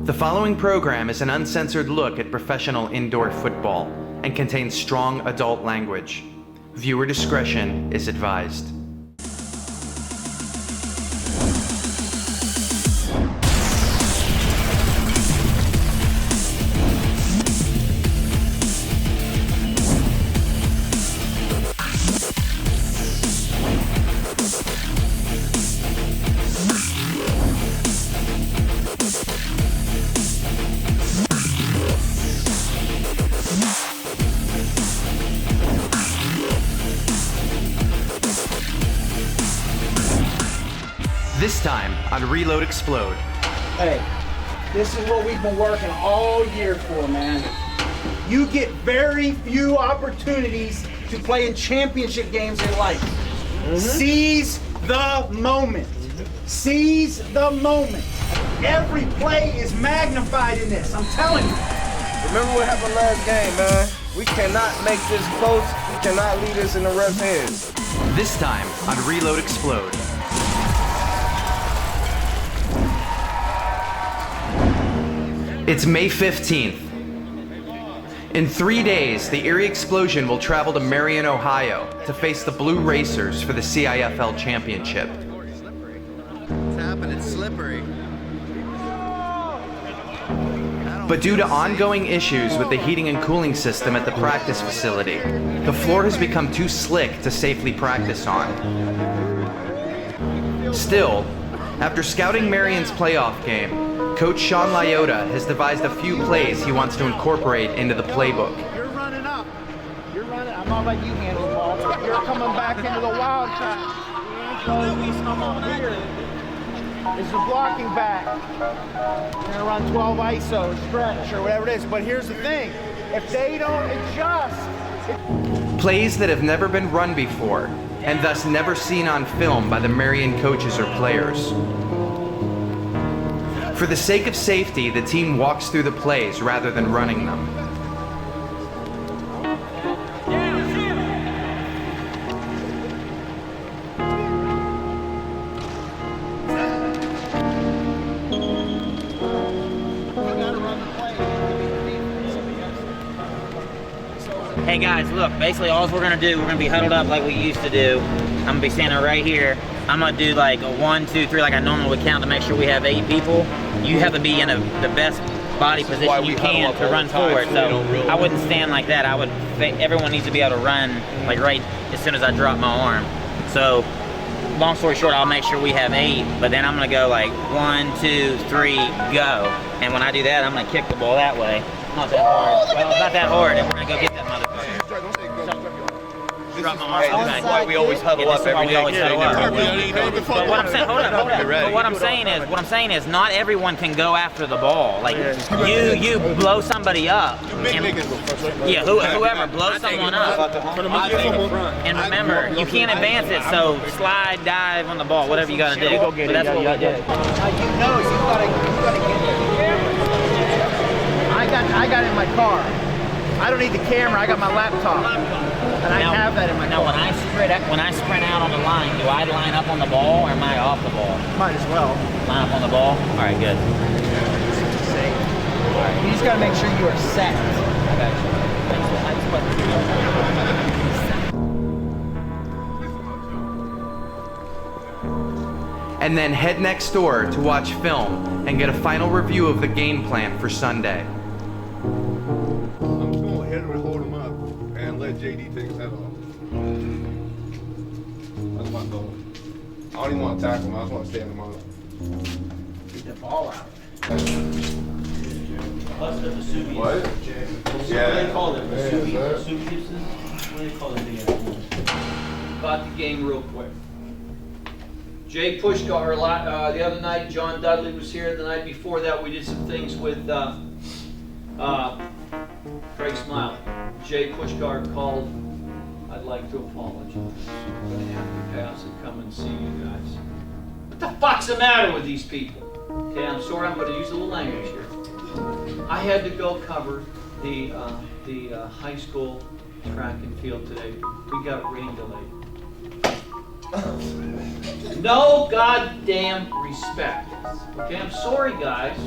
The following program is an uncensored look at professional indoor football and contains strong adult language. Viewer discretion is advised. This time on Reload Explode. Hey, this is what we've been working all year for, man. You get very few opportunities to play in championship games in life. Seize the moment. Seize the moment. Every play is magnified in this, I'm telling you. Remember what happened last game, man. We cannot make this close. We cannot leave this in the ref's hands. This time on Reload Explode. It's May 15th. In 3 days, the Erie Explosion will travel to Marion, Ohio to face the Blue Racers for the CIFL Championship. It's happening, it's slippery. But due to ongoing issues with the heating and cooling system at the practice facility, the floor has become too slick to safely practice on. Still, after scouting Marion's playoff game, Coach Sean Lyota has devised a few plays he wants to incorporate into the playbook. You're running up. You're running. I'm gonna let you handle the ball. You're coming back into the wild side. So he's come on here. Is the blocking back. You're gonna run 12 ISO, stretch, or whatever it is. But here's the thing. If they don't adjust. Plays that have never been run before, and thus never seen on film by the Marion coaches or players. For the sake of safety, the team walks through the plays rather than running them. Hey guys, look, basically all we're gonna do, we're gonna be huddled up like we used to do. I'm gonna be standing right here. I'm gonna do like a 1, 2, 3 like I normally would count to make sure we have 8 people. You have to be in the best body position you can to run forward. So I wouldn't stand like that. Everyone needs to be able to run like right as soon as I drop my arm. So long story short, I'll make sure we have 8, but then I'm gonna go like 1, 2, 3, go. And when I do that, I'm gonna kick the ball that way. Not that hard. Well, it's not that hard, and we're gonna go get that motherfucker. Drop my arm. This is why we always huddle up every day. But what I'm saying, hold on. But what I'm saying is, not everyone can go after the ball. Like you blow somebody up, and whoever blows someone up. And remember, you can't advance it, so slide, dive on the ball, whatever you gotta do. But that's what we do. You gotta get there. I got it in my car. I don't need the camera, I got my laptop. And I have that in my car. Now when I sprint out on the line, do I line up on the ball or am I off the ball? Might as well. Line up on the ball? Alright, good. Safe. Alright. You just gotta make sure you are set. I got you. And then head next door to watch film and get a final review of the game plan for Sunday. I'm just going to hit him and hold him up and let JD take his head off. That's my goal. I don't even want to tackle him, I just want to stand him up. Get the ball out. What? Yeah. What do they call it? Yeah, Vesuvius? What do they call it? About the game real quick. Jay Pushkar, the other night, John Dudley was here. The night before that, we did some things with Craig Smiley. Jay Pushkar called, I'd like to apologize. I'm going to have to pass and come and see you guys. What the fuck's the matter with these people? Okay, I'm sorry, I'm going to use a little language here. I had to go cover the high school track and field today. We got rain delayed. No goddamn respect. Okay, I'm sorry, guys.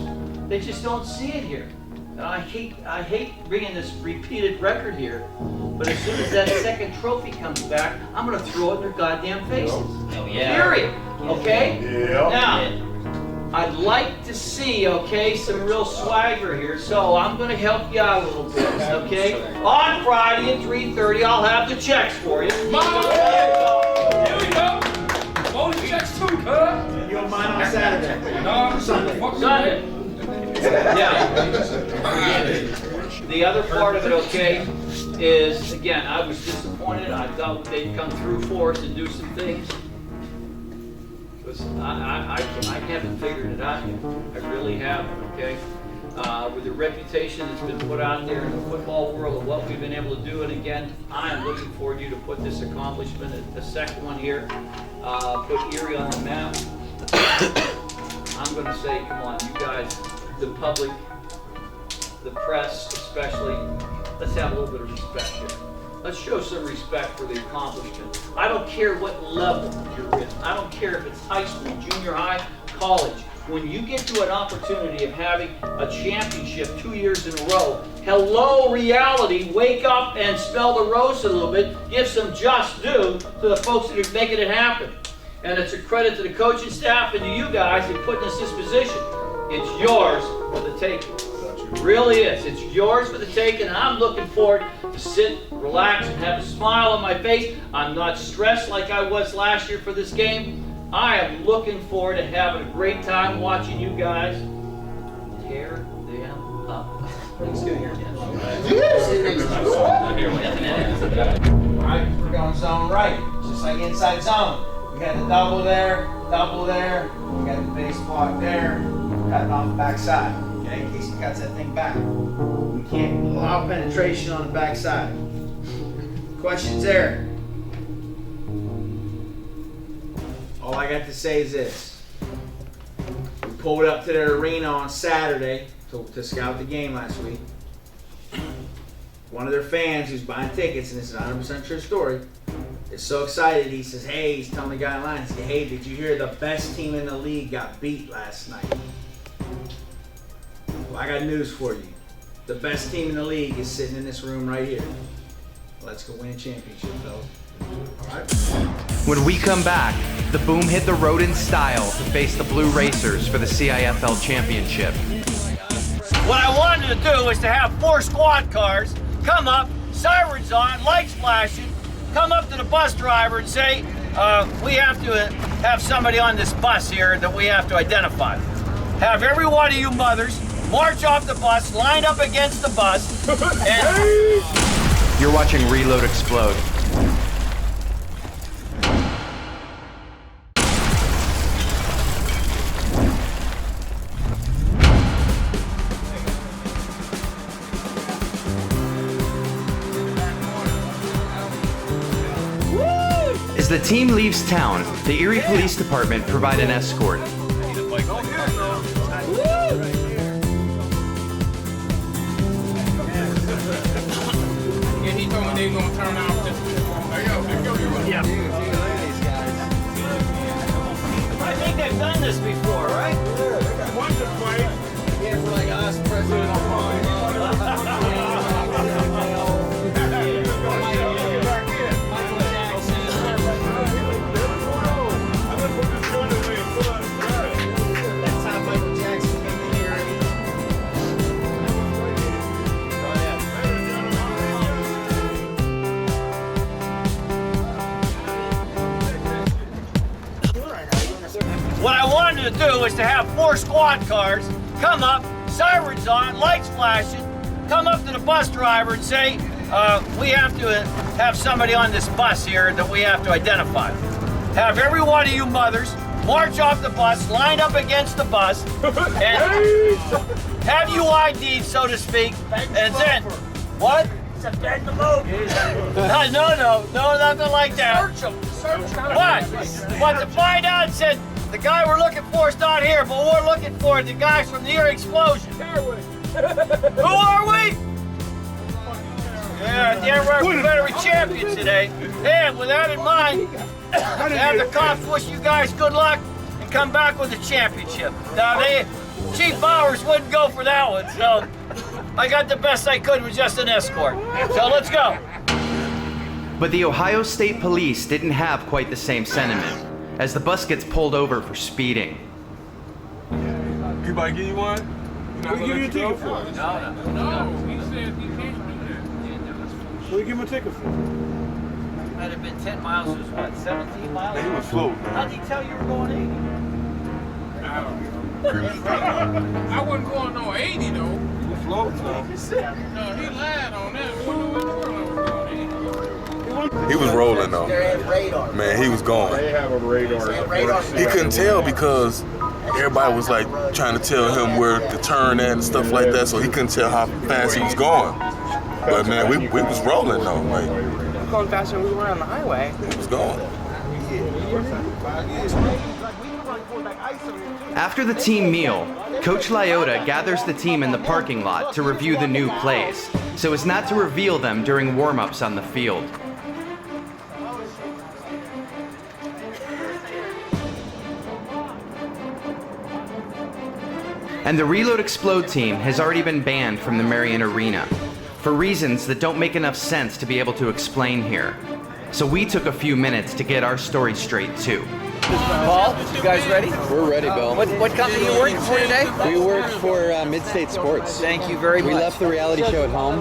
They just don't see it here. And I hate bringing this repeated record here, but as soon as that second trophy comes back, I'm gonna throw it in their goddamn faces. Oh, yeah. Period. Okay? Yeah. Now, I'd like to see, okay, some real swagger here, so I'm gonna help you out a little bit, okay? On Friday at 3:30, I'll have the checks for you. Here we go. All the checks too, cuz. You don't mind on Saturday? No, Sunday. Sunday. Now, the other part of it, okay, is, again, I was disappointed. I thought they'd come through for us and do some things. I haven't figured it out yet. I really haven't, okay? With the reputation that's been put out there in the football world of what we've been able to do, and again, I am looking for you to put this accomplishment, the second one here, put Erie on the map. I'm gonna say, come on, you guys, the public, the press especially, let's have a little bit of respect here. Let's show some respect for the accomplishment. I don't care what level you're in. I don't care if it's high school, junior high, college. When you get to an opportunity of having a championship 2 years in a row, hello reality, wake up and smell the rose a little bit, give some just due to the folks that are making it happen. And it's a credit to the coaching staff and to you guys in putting us in this position. It's yours for the taking. It really is. It's yours for the taking, and I'm looking forward to sit, relax, and have a smile on my face. I'm not stressed like I was last year for this game. I am looking forward to having a great time watching you guys tear them up. Thanks for here, Right, we're going zone right, just like inside zone. We got the double there, we got the base block there, cutting off the backside, okay, in case he cuts that thing back. We can't allow penetration on the backside. Questions there? All I got to say is this. We pulled up to their arena on Saturday to scout the game last week. One of their fans who's buying tickets, and this is a 100% true story, is so excited. He says, hey, he's telling the guy in line, he says, hey, did you hear the best team in the league got beat last night? Well, I got news for you. The best team in the league is sitting in this room right here. Let's go win a championship, fellas. All right. When we come back, the Boom hit the road in style to face the Blue Racers for the CIFL Championship. What I wanted to do was to have 4 squad cars come up, sirens on, lights flashing, come up to the bus driver and say, we have to have somebody on this bus here that we have to identify. Have every one of you mothers march off the bus, line up against the bus, and... You're watching Reload Explode. As the team leaves town, the Erie Police Department provide an escort. Yeah, he told me they gonna turn off this. Yeah. I think they've done this before, right? Once or twice. Yeah, for like us, President What I wanted to do was to have 4 squad cars come up, sirens on, lights flashing, come up to the bus driver and say, we have to have somebody on this bus here that we have to identify. Have every one of you mothers march off the bus, line up against the bus, and have you ID'd, so to speak, and then, what? No, nothing like that. But to find out, said, the guy we're looking for is not here, but we're looking for the guys from the Erie Explosion. Who are we? Yeah, damn right, we better be champions today. And with that in mind, Have the cops wish you guys good luck and come back with a championship. Now, Chief Bowers wouldn't go for that one, so I got the best I could with just an escort. So let's go. But the Ohio State Police didn't have quite the same sentiment, as the bus gets pulled over for speeding. Anybody give you one? What give you a ticket for? No, he said he can't do that. What you give him a ticket for? Might have been 10 miles, was what, 17 miles? He was slow. How'd he tell you were going 80? I wasn't going no 80 though. He was slow. No, he lied on that. We knew in the world I was going 80. He was rolling though. radar. Man, he was going. They have a radar. He couldn't tell because everybody was like trying to tell him where to turn at and stuff like that, so he couldn't tell how fast he was going. But man, we was rolling though. Like, Going faster than we were on the highway. he was going. After the team meal, Coach Lyotta gathers the team in the parking lot to review the new plays, so as not to reveal them during warm-ups on the field. And the Reload Explode team has already been banned from the Marion Arena, for reasons that don't make enough sense to be able to explain here. So we took a few minutes to get our story straight too. Paul, you guys ready? We're ready, Bill. What company are you working for today? We work for Mid-State Sports. Thank you very much. We left the reality show at home.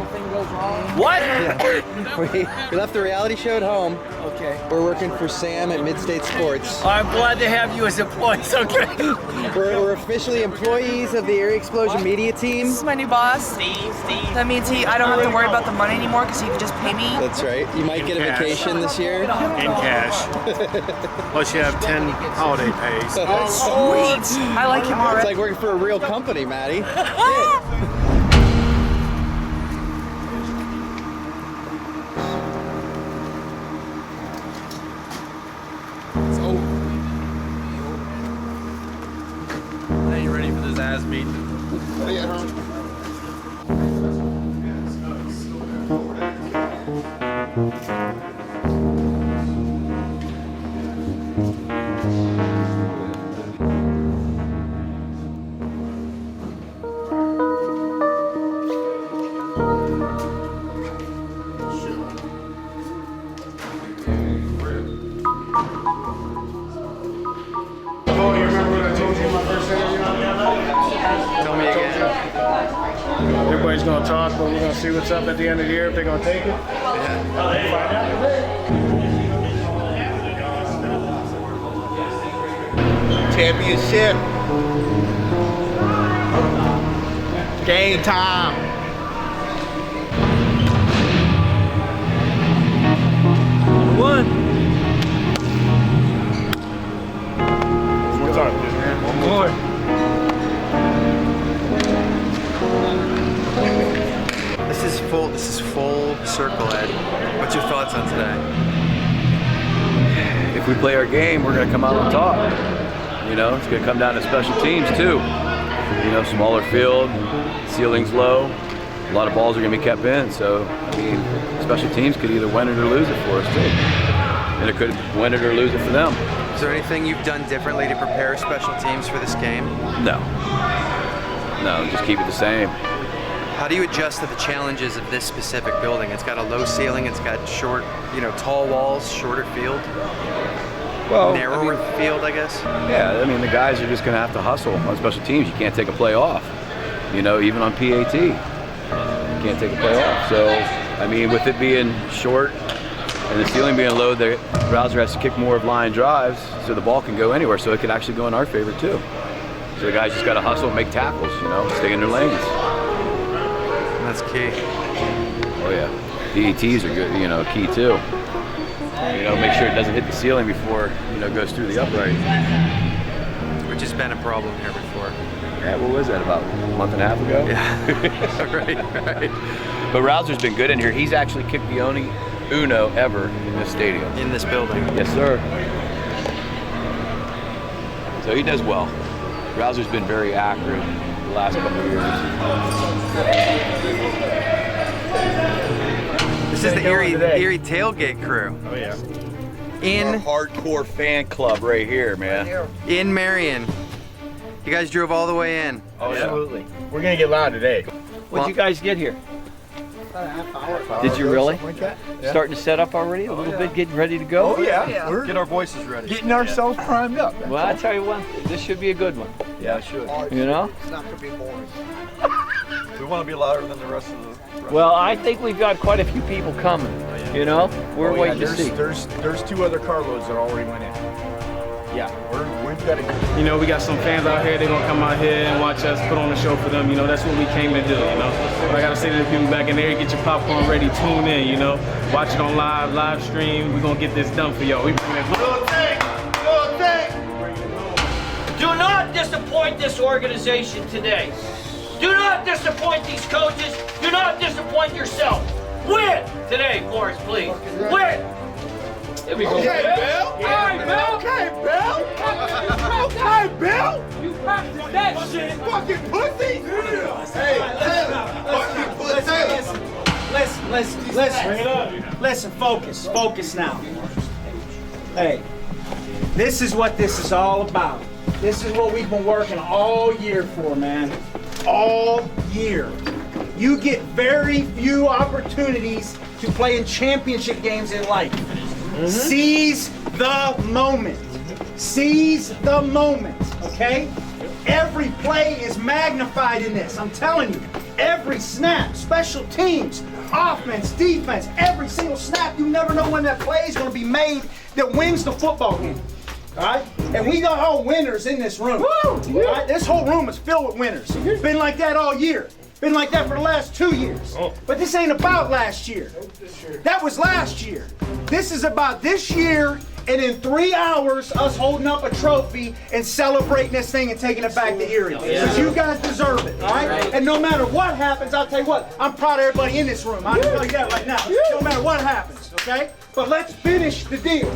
What? Yeah. We left the reality show at home. Okay. We're working for Sam at Mid-State Sports. I'm glad to have you as employees, okay? We're officially employees of the Erie Explosion media team. This is my new boss. Steve. That means I don't have to worry about the money anymore because he can just pay me. That's right. You might get a vacation this year. In cash. Plus you have 10 holiday pays. Sweet. I like him already. It's like working for a real company, Maddie. Are you ready for this ass beating? Everybody's going to talk, but we're going to see what's up at the end of the year, if they're going to take it. Championship. Game time. One time, man. One more. This is full circle, Ed. What's your thoughts on today? If we play our game, we're going to come out on top. You know, it's going to come down to special teams too. You know, smaller field, ceiling's low, a lot of balls are going to be kept in. So, I mean, special teams could either win it or lose it for us too. And it could win it or lose it for them. Is there anything you've done differently to prepare special teams for this game? No, just keep it the same. How do you adjust to the challenges of this specific building? It's got a low ceiling, it's got short, tall walls, shorter field, narrower field, I guess? Yeah, I mean, the guys are just going to have to hustle on special teams. You can't take a play off, even on PAT. You can't take a play off. So, I mean, with it being short and the ceiling being low, the Rouser has to kick more of line drives so the ball can go anywhere, so it could actually go in our favor too. So the guys just got to hustle and make tackles, stay in their lanes. That's key. Oh yeah, PATs are good, key too. Make sure it doesn't hit the ceiling before, goes through the upright. Which has been a problem here before. Yeah, what was that, about a month and a half ago? Yeah, right. But Rouser's been good in here. He's actually kicked the only Uno ever in this stadium. In this building? Yes, sir. So he does well. Rouser's been very accurate the last couple of years. This is the Erie tailgate crew. Oh yeah. in hardcore fan club right here, man. In Marion. You guys drove all the way in. Oh, absolutely. We're gonna get loud today. When'd you guys get here? About a half hour. Did you really? Like that? Yeah. Starting to set up already a little bit, getting ready to go? Oh yeah. We're Get our voices ready. getting ourselves primed up. Well, I tell you what, this should be a good one. Yeah, it should. You know? It's not gonna be boring. We want to be louder than the rest of the. Well, I think we've got quite a few people coming. You know? We're waiting to see. There's 2 other carloads that already went in. Yeah, we've got to. You know, we got some fans out here. They're gonna come out here and watch us put on a show for them. You know, that's what we came to do. You know, I gotta say to the people back in there, get your popcorn ready, tune in. You know, watch it on live stream. We're gonna get this done for y'all. We bring that. Do not disappoint this organization today. Do not disappoint these coaches. Do not disappoint yourself. Win today for us, please. Win. Here we go. Okay, Bill. All right, Bill. Okay, Bill. Okay, Bill. You practice that shit. Fucking pussy. Listen, focus now. Hey, this is what this is all about. This is what we've been working all year for, man. All year. You get very few opportunities to play in championship games in life. Seize the moment. Seize the moment, okay? Every play is magnified in this. I'm telling you, every snap, special teams, offense, defense, every single snap, you never know when that play is going to be made that wins the football game. All right? And we got all winners in this room. All right? This whole room is filled with winners. Been like that all year. Been like that for the last 2 years. But this ain't about last year. That was last year. This is about this year, and in 3 hours, us holding up a trophy and celebrating this thing and taking it back to Erie. Because you guys deserve it, all right? And no matter what happens, I'll tell you what, I'm proud of everybody in this room. I can tell you that right now. No matter what happens, okay? But let's finish the deal.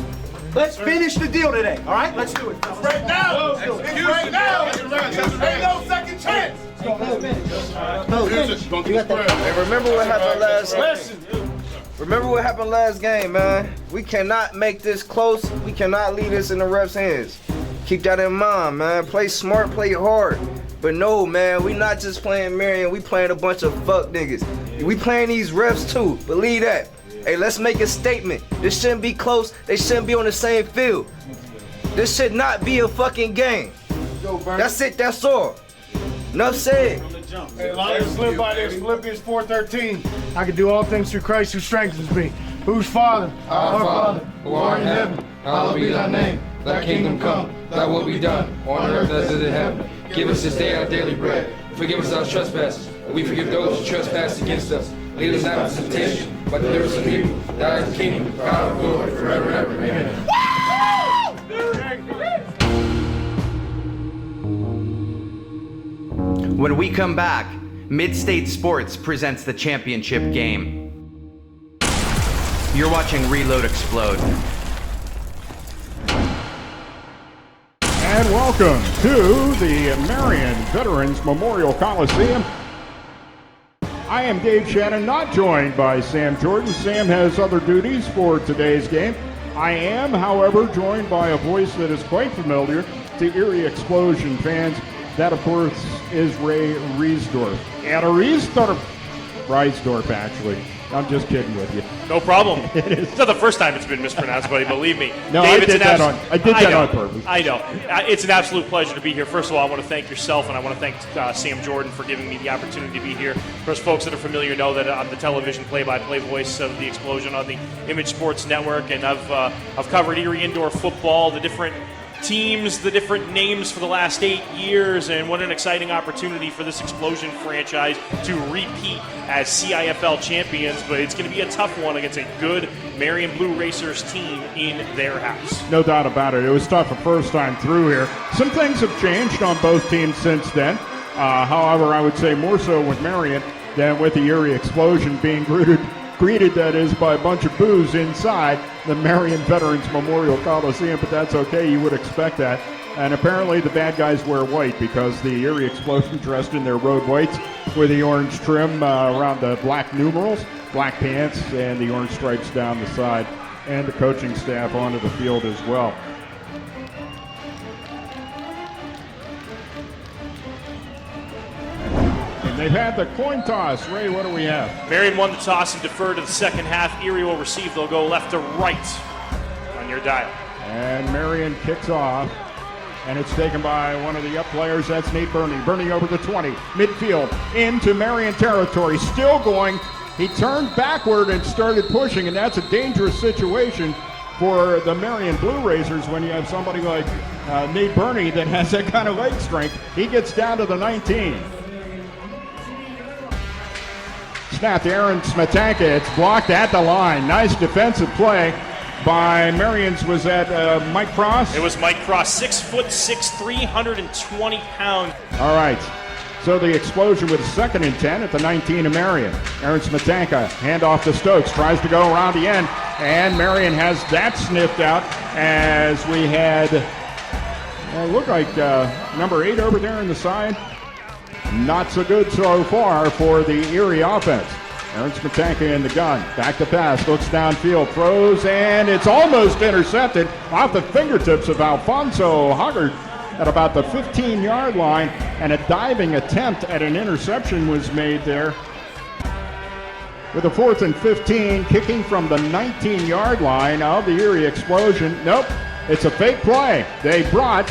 Let's finish the deal today, all right? Let's do it. Right now. It's right now. Ain't no second chance. Hey, remember what happened last? Remember what happened last game, man. We cannot make this close. We cannot leave this in the refs' hands. Keep that in mind, man. Play smart, play hard. But no, man, we not just playing Marion. We playing a bunch of fuck niggas. We playing these refs too. Believe that. Hey, let's make a statement. This shouldn't be close. They shouldn't be on the same field. This should not be a fucking game. That's it. That's all. Enough said. Hey, a lot of us live by this. Philippians 4:13. I can do all things through Christ who strengthens me. Whose Father? Our Father, who art in heaven, hallowed be thy name. Thy kingdom come, thy will be done, on earth as it is in heaven. Give us this day our daily bread. Forgive us our trespasses, and we forgive those who trespass against us. Lead us not into temptation, but deliver us from evil. Thy is the kingdom, power, and glory, forever and ever. Amen. When we come back, Mid-State Sports presents the championship game. You're watching Reload Explode. And welcome to the Marion Veterans Memorial Coliseum. I am Dave Shannon, not joined by Sam Jordan. Sam has other duties for today's game. I am, however, joined by a voice that is quite familiar to Erie Explosion fans. That, of course, is Ray Riesdorf. And a Riesdorf, actually. I'm just kidding with you. No problem. It is. It's not the first time it's been mispronounced, buddy, believe me. No, Dave, I did that on purpose. I know. It's an absolute pleasure to be here. First of all, I want to thank yourself, and I want to thank Sam Jordan for giving me the opportunity to be here. For those folks that are familiar know that I'm the television play-by-play voice of the Explosion on the Image Sports Network, and I've covered Erie indoor football, the different teams, the different names for the last 8 years, and what an exciting opportunity for this Explosion franchise to repeat as CIFL champions. But it's going to be a tough one against a good Marion Blue Racers team in their house. No doubt about it. It was tough the first time through here. Some things have changed on both teams since then. However, I would say more so with Marion than with the Erie Explosion being greeted, that is, by a bunch of boos inside the Marion Veterans Memorial Coliseum, but that's okay. You would expect that. And apparently the bad guys wear white because the Erie Explosion dressed in their road whites with the orange trim around the black numerals, black pants, and the orange stripes down the side. and the coaching staff onto the field as well. And they've had the coin toss. Ray, what do we have? Marion won the toss and deferred to the second half. Erie will receive. They'll go left to right on your dial. And Marion kicks off. And it's taken by one of the up players. That's Nate Burney. Burney over the 20. Midfield into Marion territory. Still going. He turned backward and started pushing, and that's a dangerous situation for the Marion Blue Racers when you have somebody like Nate Burney that has that kind of leg strength. He gets down to the 19. Snap to Aaron Smetanka. It's blocked at the line. Nice defensive play by Marion's. Was that Mike Cross? It was Mike Cross, 6'6", 320 pounds. All right. So the Explosion with a 2nd and 10 at the 19 of Marion. Aaron Smetanka, handoff to Stokes, tries to go around the end, and Marion has that sniffed out as we had, looked like number 8 over there on the side. Not so good so far for the Erie offense. Aaron Smetanka in the gun. Back to pass. Looks downfield. Throws, and it's almost intercepted off the fingertips of Alfonso Hoggard at about the 15-yard line. And a diving attempt at an interception was made there. With a 4th and 15, kicking from the 19-yard line of the Erie Explosion. Nope, it's a fake play. They brought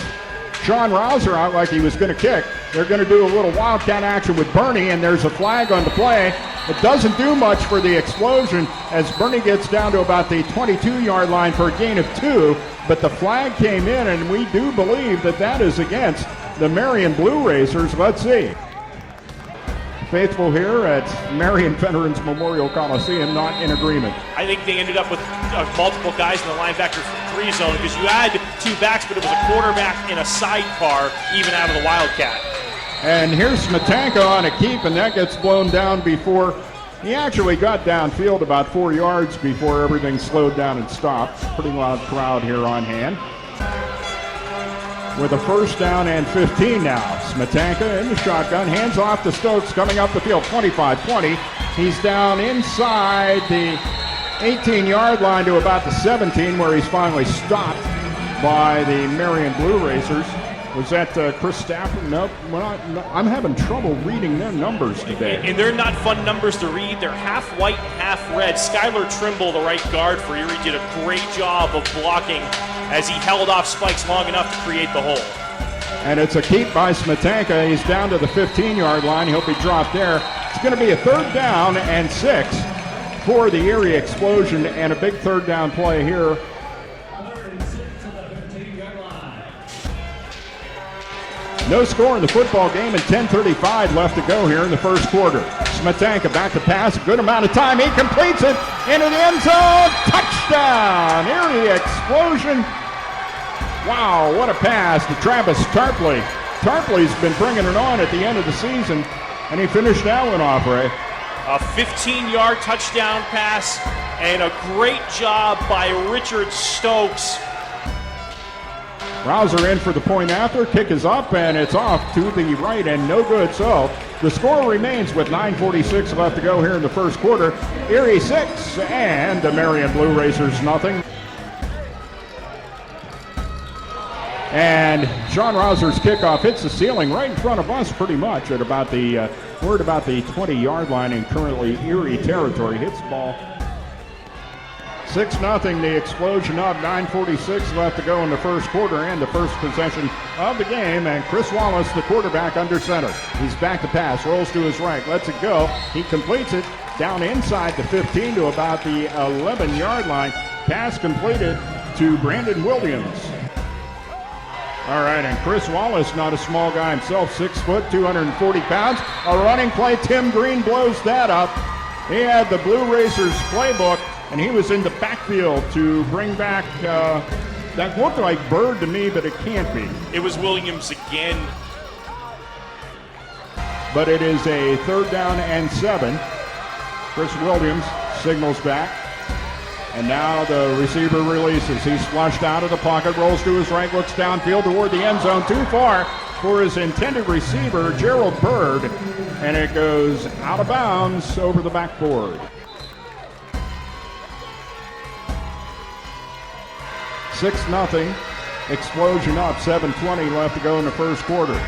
Sean Rouser out like he was going to kick. They're going to do a little wildcat action with Burney, and there's a flag on the play. It doesn't do much for the Explosion as Burney gets down to about the 22-yard line for a gain of 2, but the flag came in, and we do believe that that is against the Marion Blue Racers. Let's see. Faithful here at Marion Veterans Memorial Coliseum, not in agreement. I think they ended up with multiple guys in the linebacker 3 zone because you had 2 backs, but it was a quarterback in a sidecar, even out of the Wildcat. And here's Smetanka on a keep, and that gets blown down before he actually got downfield about 4 yards before everything slowed down and stopped. Pretty loud crowd here on hand. With a 1st down and 15 now. Smetanka in the shotgun, hands off to Stokes coming up the field, 25-20. He's down inside the 18-yard line to about the 17 where he's finally stopped by the Marion Blue Racers. Was that Chris Stafford? Nope. I'm having trouble reading their numbers today. And they're not fun numbers to read. They're half white, half red. Skylar Trimble, the right guard for Erie, did a great job of blocking as he held off Spikes long enough to create the hole. And it's a keep by Smetanka. He's down to the 15-yard line. He'll be dropped there. It's going to be a 3rd down and 6 for the Erie Explosion, and a big 3rd down play here. No score in the football game and 10:35 left to go here in the 1st quarter. Smetanka back to pass, a good amount of time. He completes it into the end zone. Touchdown, Erie Explosion. Wow, what a pass to Travis Tarpley. Tarpley's been bringing it on at the end of the season, and he finished that one off, Ray. A 15-yard touchdown pass and a great job by Richard Stokes. Rouser in for the point after. Kick is up, and it's off to the right, and no good. So the score remains with 9:46 left to go here in the 1st quarter. Erie 6 and the Marion Blue Racers nothing. And Sean Rouser's kickoff hits the ceiling right in front of us pretty much at about the, we're at about the 20-yard line in currently Erie territory. Hits the ball. 6-0, the Explosion up, 9:46 left to go in the 1st quarter and the first possession of the game. And Chris Wallace, the quarterback, under center. He's back to pass, rolls to his right, lets it go. He completes it down inside the 15 to about the 11-yard line. Pass completed to Brandon Williams. All right, and Chris Wallace, not a small guy himself, 6 foot, 240 pounds. A running play, Tim Green blows that up. He had the Blue Racers playbook, and he was in the backfield to bring back, that looked like Bird to me, but it can't be. It was Williams again. But it is a 3rd down and 7. Chris Williams signals back. And now the receiver releases. He's flushed out of the pocket, rolls to his right, looks downfield toward the end zone, too far for his intended receiver, Gerald Bird. And it goes out of bounds over the backboard. 6-0. Explosion up, 7:20 left to go in the first quarter.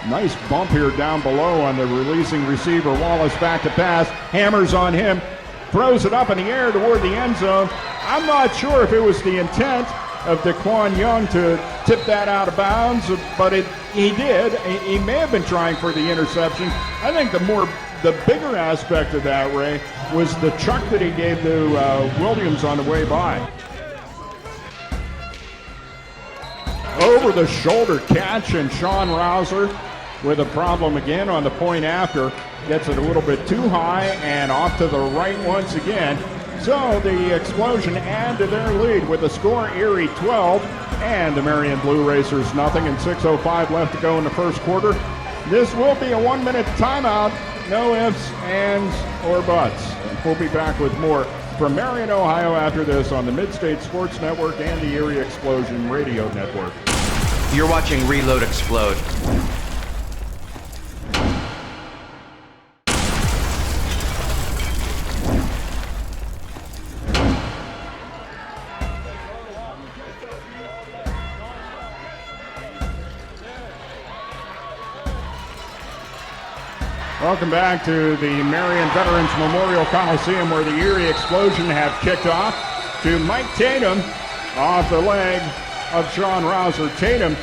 Nice bump here down below on the releasing receiver. Wallace back to pass, hammers on him, throws it up in the air toward the end zone. I'm not sure if it was the intent of Daquan Young to tip that out of bounds, but he did. He may have been trying for the interception. I think the bigger aspect of that, Ray, was the chuck that he gave to Williams on the way by. Over the shoulder catch, and Sean Rouser with a problem again on the point after. Gets it a little bit too high and off to the right once again. So the Explosion add to their lead with the score Erie 12 and the Marion Blue Racers nothing, and 6:05 left to go in the first quarter. This will be a 1-minute timeout. No ifs, ands, or buts. We'll be back with more from Marion, Ohio after this on the Mid-State Sports Network and the Erie Explosion Radio Network. You're watching Reload Explode. Welcome back to the Marion Veterans Memorial Coliseum, where the Erie Explosion have kicked off to Mike Tatum off the leg of Sean Rouser. Tatum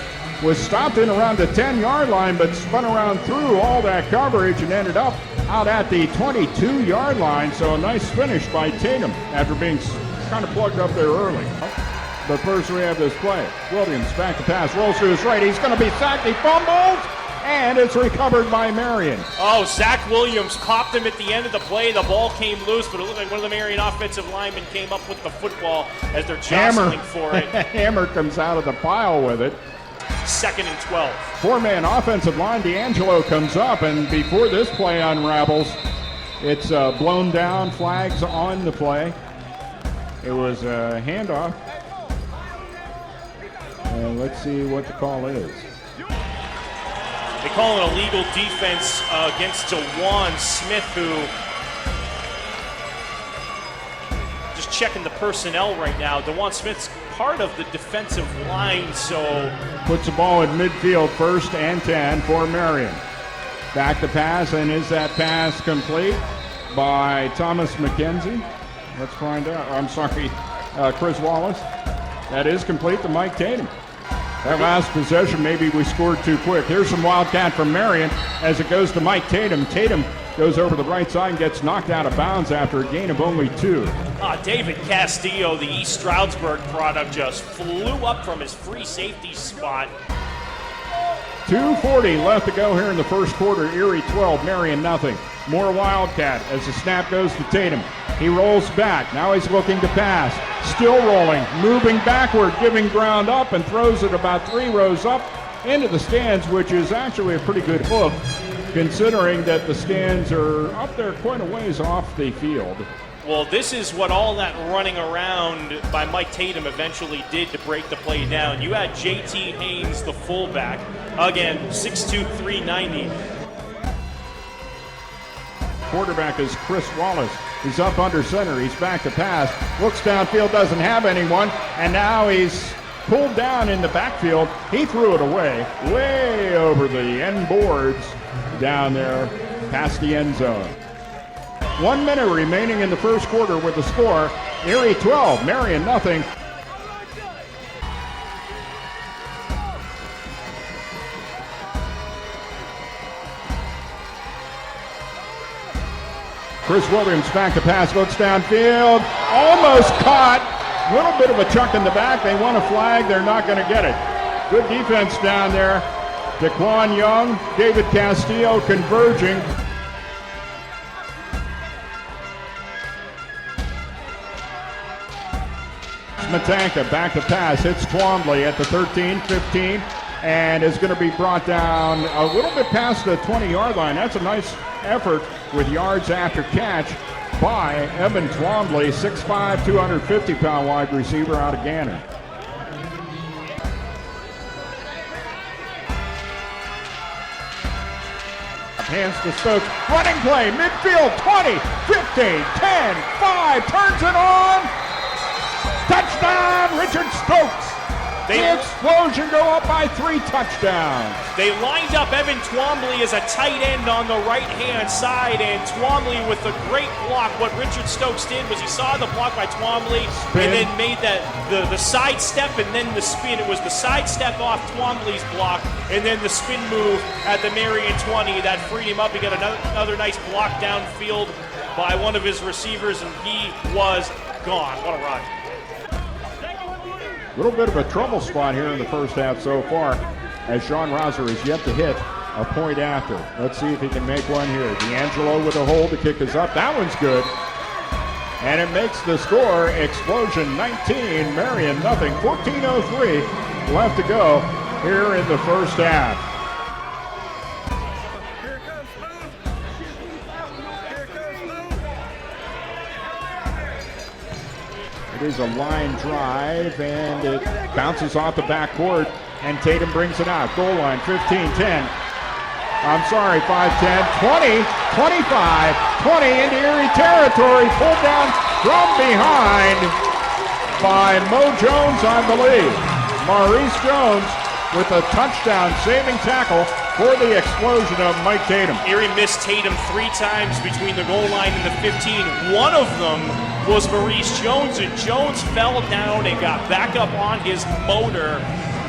was stopped in around the 10-yard line, but spun around through all that coverage and ended up out at the 22-yard line. So a nice finish by Tatum after being kind of plugged up there early. But first we have this play. Williams back to pass, rolls to his right. He's going to be sacked. He fumbles. And it's recovered by Marion. Oh, Zach Williams copped him at the end of the play. The ball came loose, but it looked like one of the Marion offensive linemen came up with the football as they're jostling for it. Hammer comes out of the pile with it. 2nd and 12. Four-man offensive line. D'Angelo comes up, and before this play unravels, it's blown down, flags on the play. It was a handoff. And let's see what the call is. They call an illegal defense against DeJuan Smith, who just checking the personnel right now. DeJuan Smith's part of the defensive line, so puts the ball in midfield, 1st and 10 for Marion. Back to pass, and is that pass complete by Thomas McKenzie? Let's find out. I'm sorry, Chris Wallace. That is complete to Mike Tatum. That last possession, maybe we scored too quick. Here's some Wildcat from Marion as it goes to Mike Tatum. Tatum goes over the right side and gets knocked out of bounds after a gain of only 2. David Castillo, the East Stroudsburg product, just flew up from his free safety spot. 2:40 left to go here in the first quarter. Erie 12, Marion nothing. More Wildcat as the snap goes to Tatum. He rolls back. Now he's looking to pass. Still rolling, moving backward, giving ground up, and throws it about 3 rows up into the stands, which is actually a pretty good hook, considering that the stands are up there quite a ways off the field. Well, this is what all that running around by Mike Tatum eventually did to break the play down. You had J.T. Haynes, the fullback, again, 6'2", 390. Quarterback is Chris Wallace. He's up under center. He's back to pass. Looks downfield, doesn't have anyone. And now he's pulled down in the backfield. He threw it away, way over the end boards down there past the end zone. 1 minute remaining in the first quarter with the score. Erie 12, Marion nothing. Chris Williams back to pass, looks downfield, almost caught. A little bit of a chuck in the back. They want a flag. They're not going to get it. Good defense down there. Daquan Young, David Castillo converging. Matanka back to pass, hits Twombly at the 13, 15, and is going to be brought down a little bit past the 20-yard line. That's a nice effort with yards after catch by Evan Twombly, 6'5", 250-pound wide receiver out of Gannon. Hands to Stokes, running play, midfield, 20, 15, 10, 5, turns it on. Touchdown, Richard Stokes. The Explosion go up by 3 touchdowns. They lined up Evan Twombly as a tight end on the right-hand side, and Twombly with a great block. What Richard Stokes did was he saw the block by Twombly and then made the side step and then the spin. It was the side step off Twombly's block and then the spin move at the Marion 20 that freed him up. He got another nice block downfield by one of his receivers, and he was gone. What a run. A little bit of a trouble spot here in the first half so far, as Sean Rouser is yet to hit a point after. Let's see if he can make one here. D'Angelo with a hold, the kick is up. That one's good. And it makes the score Explosion 19, Marion nothing. 14:03 left to go here in the first half. It is a line drive, and it bounces off the backboard, and Tatum brings it out. Goal line, 15-10. I'm sorry, 5-10, 20, 25, 20 into Erie territory. Pulled down from behind by Mo Jones, I believe. Maurice Jones with a touchdown saving tackle for the Explosion of Mike Tatum. Erie missed Tatum 3 times between the goal line and the 15. One of them was Maurice Jones, and Jones fell down and got back up on his motor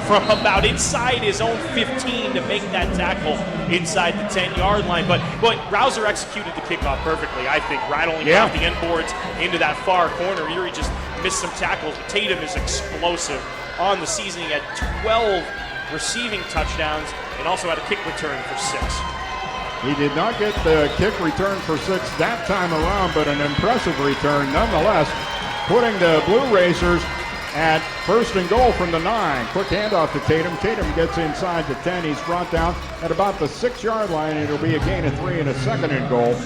from about inside his own 15 to make that tackle inside the 10-yard line. But Rouser executed the kickoff perfectly, I think, rattling off the end boards into that far corner. Erie just missed some tackles. Tatum is explosive on the season. He had 12 receiving touchdowns and also had a kick return for 6. He did not get the kick return for 6 that time around, but an impressive return nonetheless, putting the Blue Racers at 1st and goal from the 9. Quick handoff to Tatum. Tatum gets inside the 10. He's brought down at about the 6-yard line. It'll be a gain of 3 and a 2nd and goal.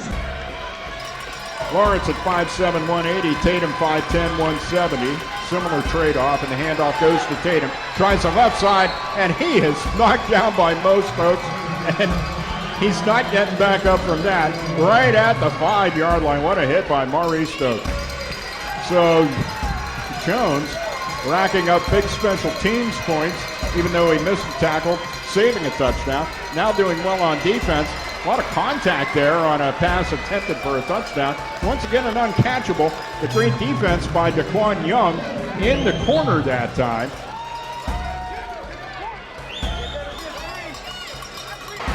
Lawrence at 5'7", 180. Tatum 5'10", 170. Similar trade-off, and the handoff goes to Tatum. Tries the left side, and he is knocked down by Mo Stokes, and he's not getting back up from that. Right at the 5-yard line. What a hit by Maurice Stokes. So Jones racking up big special teams points, even though he missed a tackle, saving a touchdown. Now doing well on defense. A lot of contact there on a pass attempted for a touchdown. Once again, an uncatchable. The great defense by Daquan Young in the corner that time.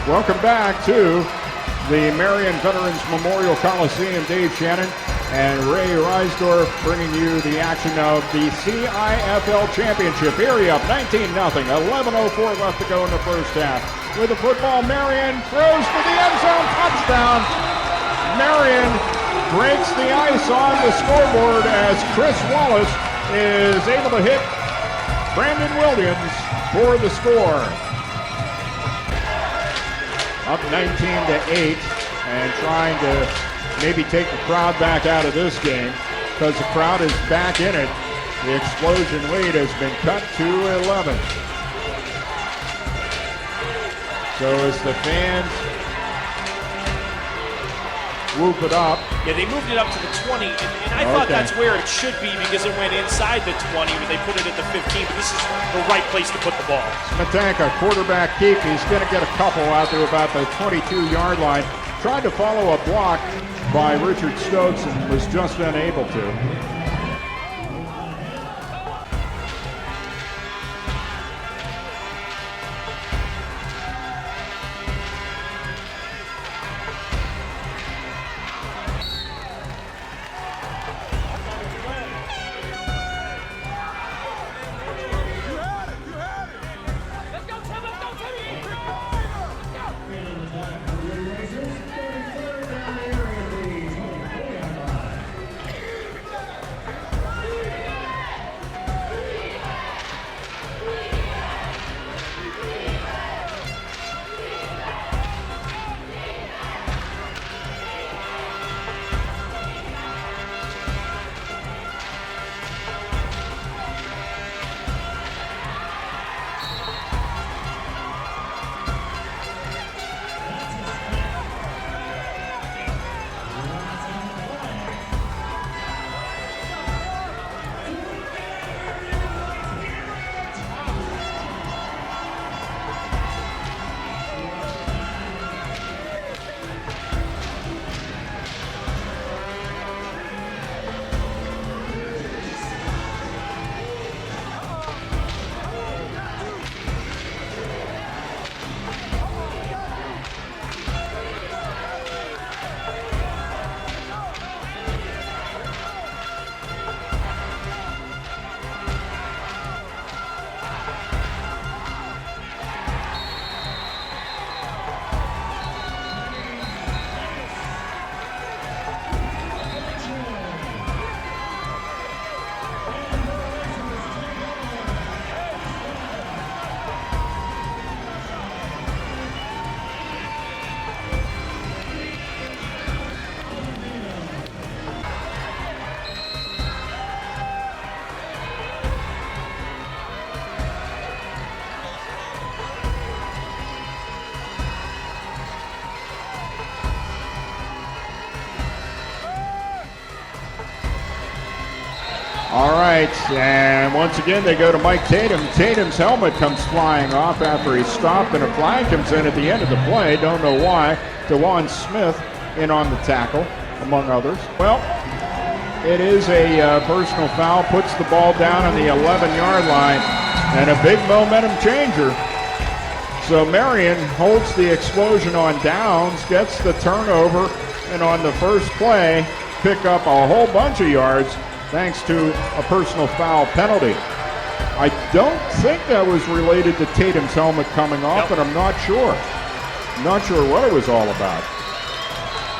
Welcome back to the Marion Veterans Memorial Coliseum. Dave Shannon and Ray Reisdorf bringing you the action of the CIFL Championship. Erie up 19-0. 11:04 left to go in the first half. With the football, Marion throws to the end zone. Touchdown. Marion breaks the ice on the scoreboard as Chris Wallace is able to hit Brandon Williams for the score. Up 19-8 and trying to maybe take the crowd back out of this game because the crowd is back in it. The Explosion lead has been cut to 11. So as the fans whoop it up. Yeah, they moved it up to the 20, and I thought that's where it should be because it went inside the 20, but they put it at the 15, but this is the right place to put the ball. Smetanka, quarterback keep. He's going to get a couple out to about the 22-yard line. Tried to follow a block by Richard Stokes and was just unable to. All right, and once again they go to Mike Tatum. Tatum's helmet comes flying off after he's stopped, and a flag comes in at the end of the play. Don't know why. DeJuan Smith in on the tackle, among others. Well, it is a personal foul, puts the ball down on the 11-yard line, and a big momentum changer. So Marion holds the Explosion on downs, gets the turnover, and on the first play, pick up a whole bunch of yards thanks to a personal foul penalty. I don't think that was related to Tatum's helmet coming off, but I'm not sure. I'm not sure what it was all about.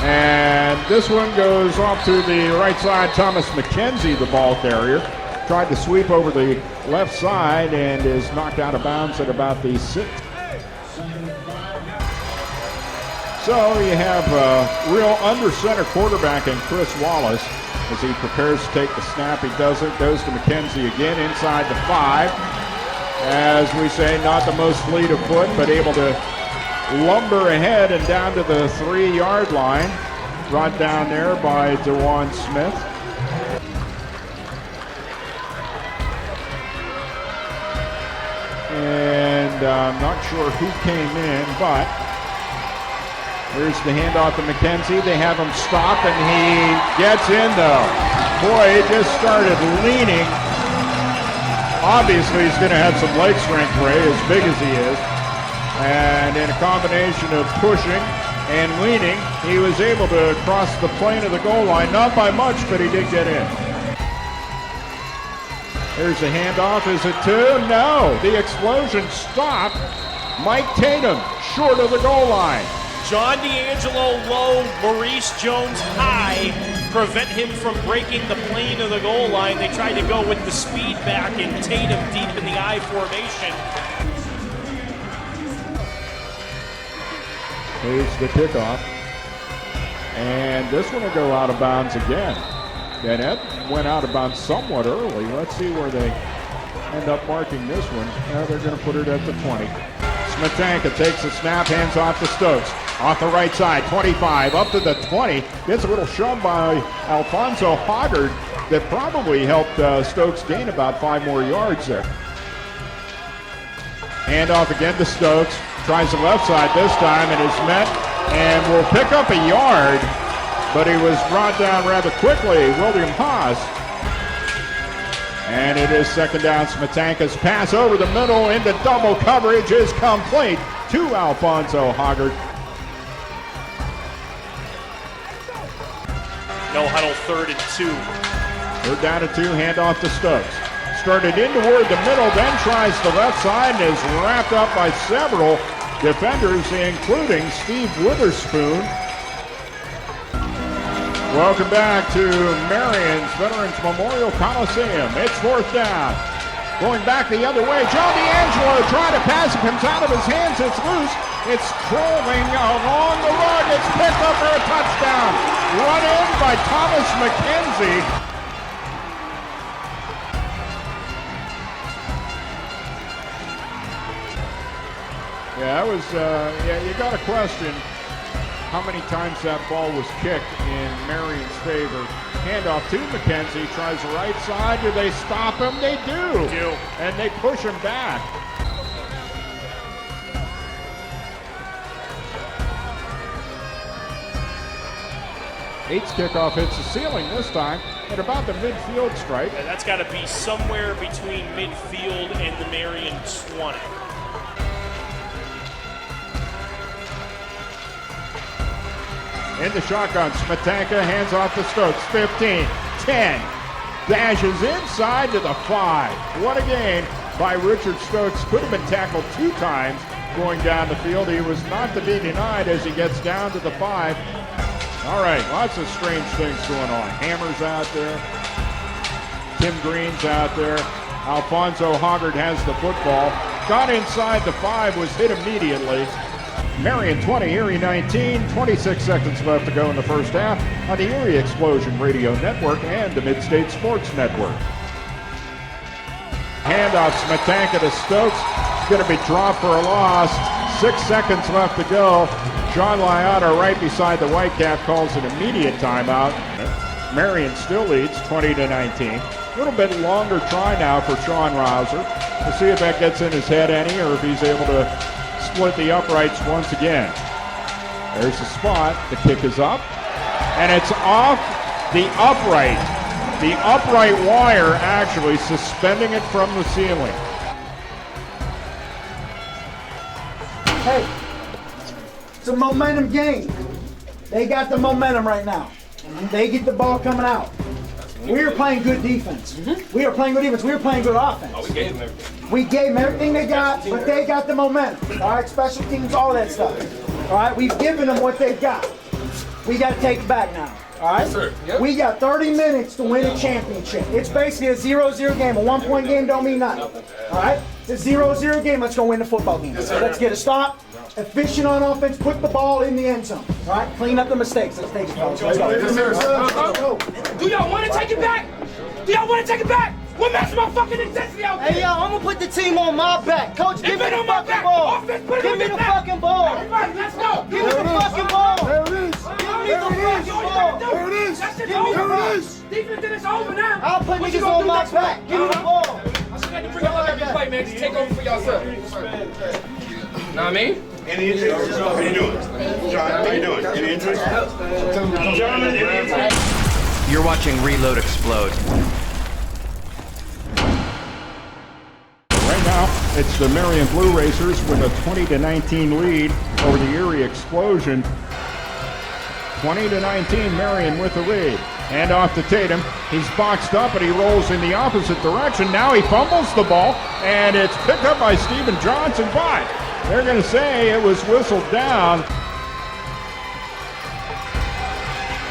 And this one goes off to the right side. Thomas McKenzie, the ball carrier, tried to sweep over the left side and is knocked out of bounds at about the 6. So you have a real under-center quarterback in Chris Wallace as he prepares to take the snap. He does it, goes to McKenzie again inside the 5. As we say, not the most fleet of foot, but able to lumber ahead and down to the 3-yard line. Brought down there by DeJuan Smith. And I'm not sure who came in, but here's the handoff to McKenzie. They have him stop, and he gets in, though. Boy, he just started leaning. Obviously, he's going to have some leg strength, Ray, as big as he is. And in a combination of pushing and leaning, he was able to cross the plane of the goal line. Not by much, but he did get in. Here's the handoff. Is it two? No. The Explosion stopped. Mike Tatum, short of the goal line. John D'Angelo low, Maurice Jones high, prevent him from breaking the plane of the goal line. They tried to go with the speed back and Tatum deep in the I formation. Here's the kickoff. And this one will go out of bounds again. That went out of bounds somewhat early. Let's see where they end up marking this one. Now they're going to put it at the 20. Smetanka takes the snap, hands off to Stokes. Off the right side, 25, up to the 20. Gets a little shove by Alfonso Hoggard that probably helped Stokes gain about 5 more yards there. Hand off again to Stokes. Tries the left side this time and is met and will pick up a yard, but he was brought down rather quickly, William Haas. And it is second down. Smetanka's pass over the middle into double coverage is complete to Alfonso Hoggard. No huddle, 3rd and 2. Third down and 2, handoff to Stokes. Started in toward the middle, then tries the left side and is wrapped up by several defenders, including Steve Witherspoon. Welcome back to Marion's Veterans Memorial Coliseum. It's 4th down. Going back the other way, John D'Angelo trying to pass. It comes out of his hands. It's loose. It's trolling along the run. It's picked up for a touchdown. Run in by Thomas McKenzie. Yeah, that was, you got to question how many times that ball was kicked in Marion's favor. Handoff to McKenzie, tries the right side. Do they stop him? They do. And they push him back. Eight's kickoff hits the ceiling this time at about the midfield stripe. Yeah, that's got to be somewhere between midfield and the Marion 20. In the shotgun, Smetanka hands off to Stokes. 15, 10, dashes inside to the 5. What a gain by Richard Stokes. Could have been tackled 2 times going down the field. He was not to be denied as he gets down to the 5. All right, lots of strange things going on. Hammer's out there. Tim Green's out there. Alfonso Hoggard has the football. Got inside the 5, was hit immediately. Marion 20, Erie 19, 26 seconds left to go in the first half on the Erie Explosion Radio Network and the Mid-State Sports Network. Handoff, Smetanka to Stokes. It's going to be dropped for a loss. 6 seconds left to go. John Liotta right beside the Whitecap calls an immediate timeout. Marion still leads 20-19. A little bit longer try now for Sean Rouser. We'll see if that gets in his head any or if he's able to split the uprights once again. There's the spot. The kick is up. And it's off the upright. The upright wire actually suspending it from the ceiling. Hey, it's a momentum game. They got the momentum right now. They get the ball coming out. We are playing good defense. We are playing good defense. We are playing good offense. Oh, we gave them everything. We gave them everything they got, but they got the momentum. All right, special teams, all that stuff. All right, we've given them what they've got. We got to take it back now. All right? Yes, sir. Yep. We got 30 minutes to win a championship. It's basically a 0-0 game. A 1-point game don't mean nothing. All right? It's a 0-0 game. Let's go win the football game. Yes, Let's get a stop. Efficient on offense. Put the ball in the end zone. All right? Clean up the mistakes. Let's take it, fellas. Let's go. Let's go. Do y'all want to take it back? Do y'all want to take it back? What maximum fucking intensity out there? Hey, yo, I'm gonna put the team on my back. Coach, give me the fucking ball. Give me the fucking ball. Everybody, let's go. Give me the fucking ball. There it is. Give me the fucking ball. There it is. That shit's There over. it is. Defense, then it's over now. I'll put What you niggas gonna on do my next back. week? Give me the ball. I should have to bring up every play, man. Just take over for yourself. Know what I mean? Any injuries? How you doing? John, how you doing? Any injuries? Gentlemen, any injuries? You're watching Reload Explode. Right now, it's the Marion Blue Racers with a 20-19 lead over the Erie Explosion. 20-19, Marion with the lead. Hand off to Tatum. He's boxed up, and he rolls in the opposite direction. Now he fumbles the ball, and it's picked up by Stephen Johnson, but they're going to say it was whistled down.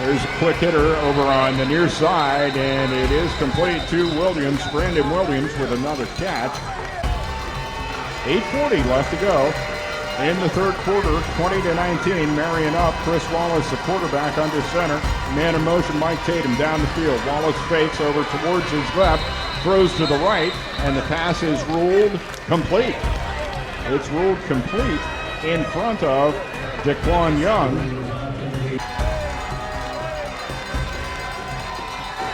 There's a quick hitter over on the near side, and it is complete to Williams. Brandon Williams with another catch. 8:40 left to go in the third quarter. 20-19, Marion up. Chris Wallace, the quarterback, under center. Man in motion, Mike Tatum down the field. Wallace fakes over towards his left, throws to the right, and the pass is ruled complete. It's ruled complete in front of Daquan Young.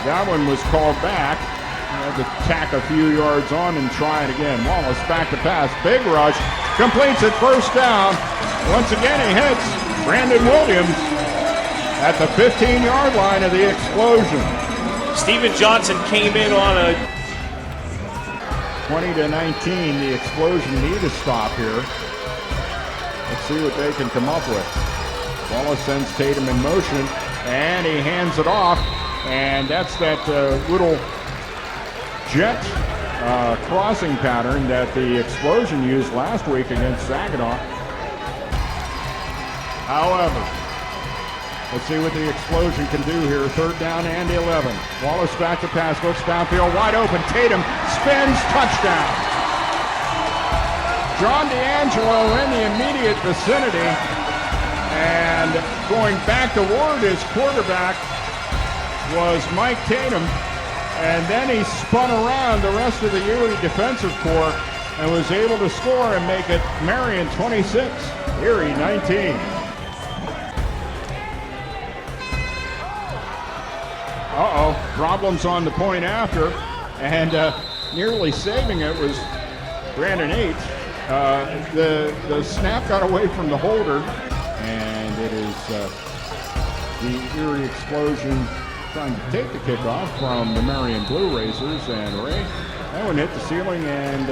That one was called back. Had to tack a few yards on and try it again. Wallace back to pass. Big rush. Completes it first down. Once again he hits Brandon Williams at the 15-yard line of the Explosion. Stephen Johnson came in on a 20-19. The Explosion need to stop here. Let's see what they can come up with. Wallace sends Tatum in motion, and he hands it off. And that's that little jet crossing pattern that the Explosion used last week against Saginaw. However, let's see what the Explosion can do here. Third down and 11. Wallace back to pass, looks downfield, wide open. Tatum spins, touchdown. John D'Angelo in the immediate vicinity. And going back toward his quarterback was Mike Tatum, and then he spun around the rest of the Erie defensive corps and was able to score and make it Marion 26, Erie 19. Problems on the point after, and nearly saving it was Brandon H. The snap got away from the holder, and it is the Erie Explosion trying to take the kickoff from the Marion Blue Racers, and Ray, that one hit the ceiling and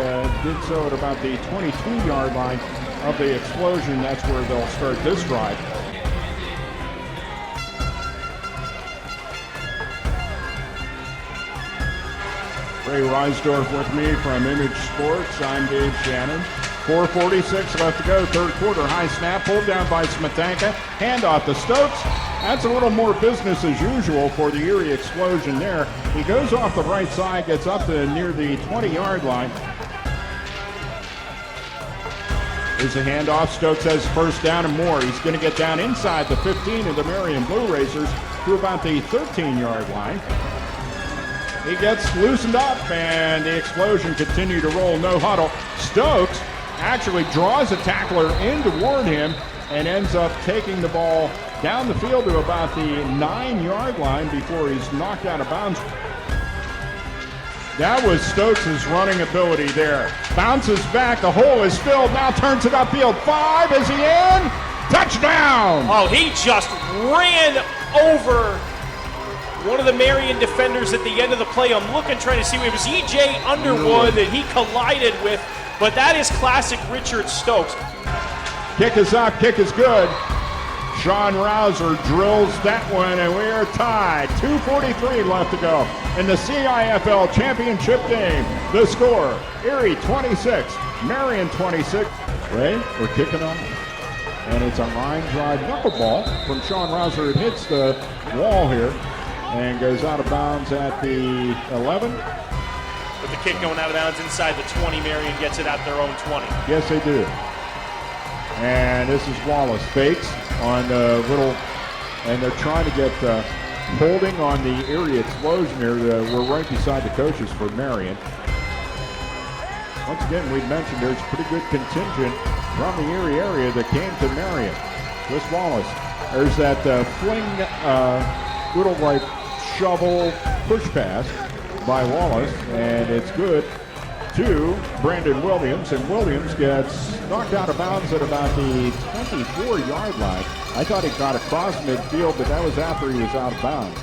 did so at about the 22-yard line of the Explosion. That's where they'll start this drive. Ray Reisdorf with me from Image Sports. I'm Dave Shannon. 4:46 left to go, third quarter. High snap, pulled down by Smetanka. Handoff to Stokes. That's a little more business as usual for the Erie Explosion there. He goes off the right side, gets up to near the 20-yard line. Here's a handoff. Stokes has first down and more. He's going to get down inside the 15 of the Marion Blue Racers to about the 13-yard line. He gets loosened up, and the Explosion continue to roll, no huddle. Stokes actually draws a tackler in toward him and ends up taking the ball down the field to about the 9-yard line before he's knocked out of bounds. That was Stokes' running ability there. Bounces back, the hole is filled, now turns it upfield. 5, is he in? Touchdown! Oh, he just ran over one of the Marion defenders at the end of the play. I'm looking, trying to see. It was E.J. Underwood that he collided with, but that is classic Richard Stokes. Kick is up, kick is good. Sean Rouser drills that one, and we are tied. 2:43 left to go in the CIFL Championship game. The score, Erie 26, Marion 26. Ray, we're kicking off. And it's a line drive knuckleball from Sean Rouser. It hits the wall here and goes out of bounds at the 11. With the kick going out of bounds inside the 20, Marion gets it at their own 20. Yes, they do. And this is Wallace. Fakes on the little, and they're trying to get holding on the Erie Explosion here. We're right beside the coaches for Marion. Once again, we mentioned there's a pretty good contingent from the Erie area that came to Marion. Chris Wallace. There's that fling, little like shovel push pass by Wallace, and it's good to Brandon Williams, and Williams gets knocked out of bounds at about the 24-yard line. I thought he got across midfield, but that was after he was out of bounds.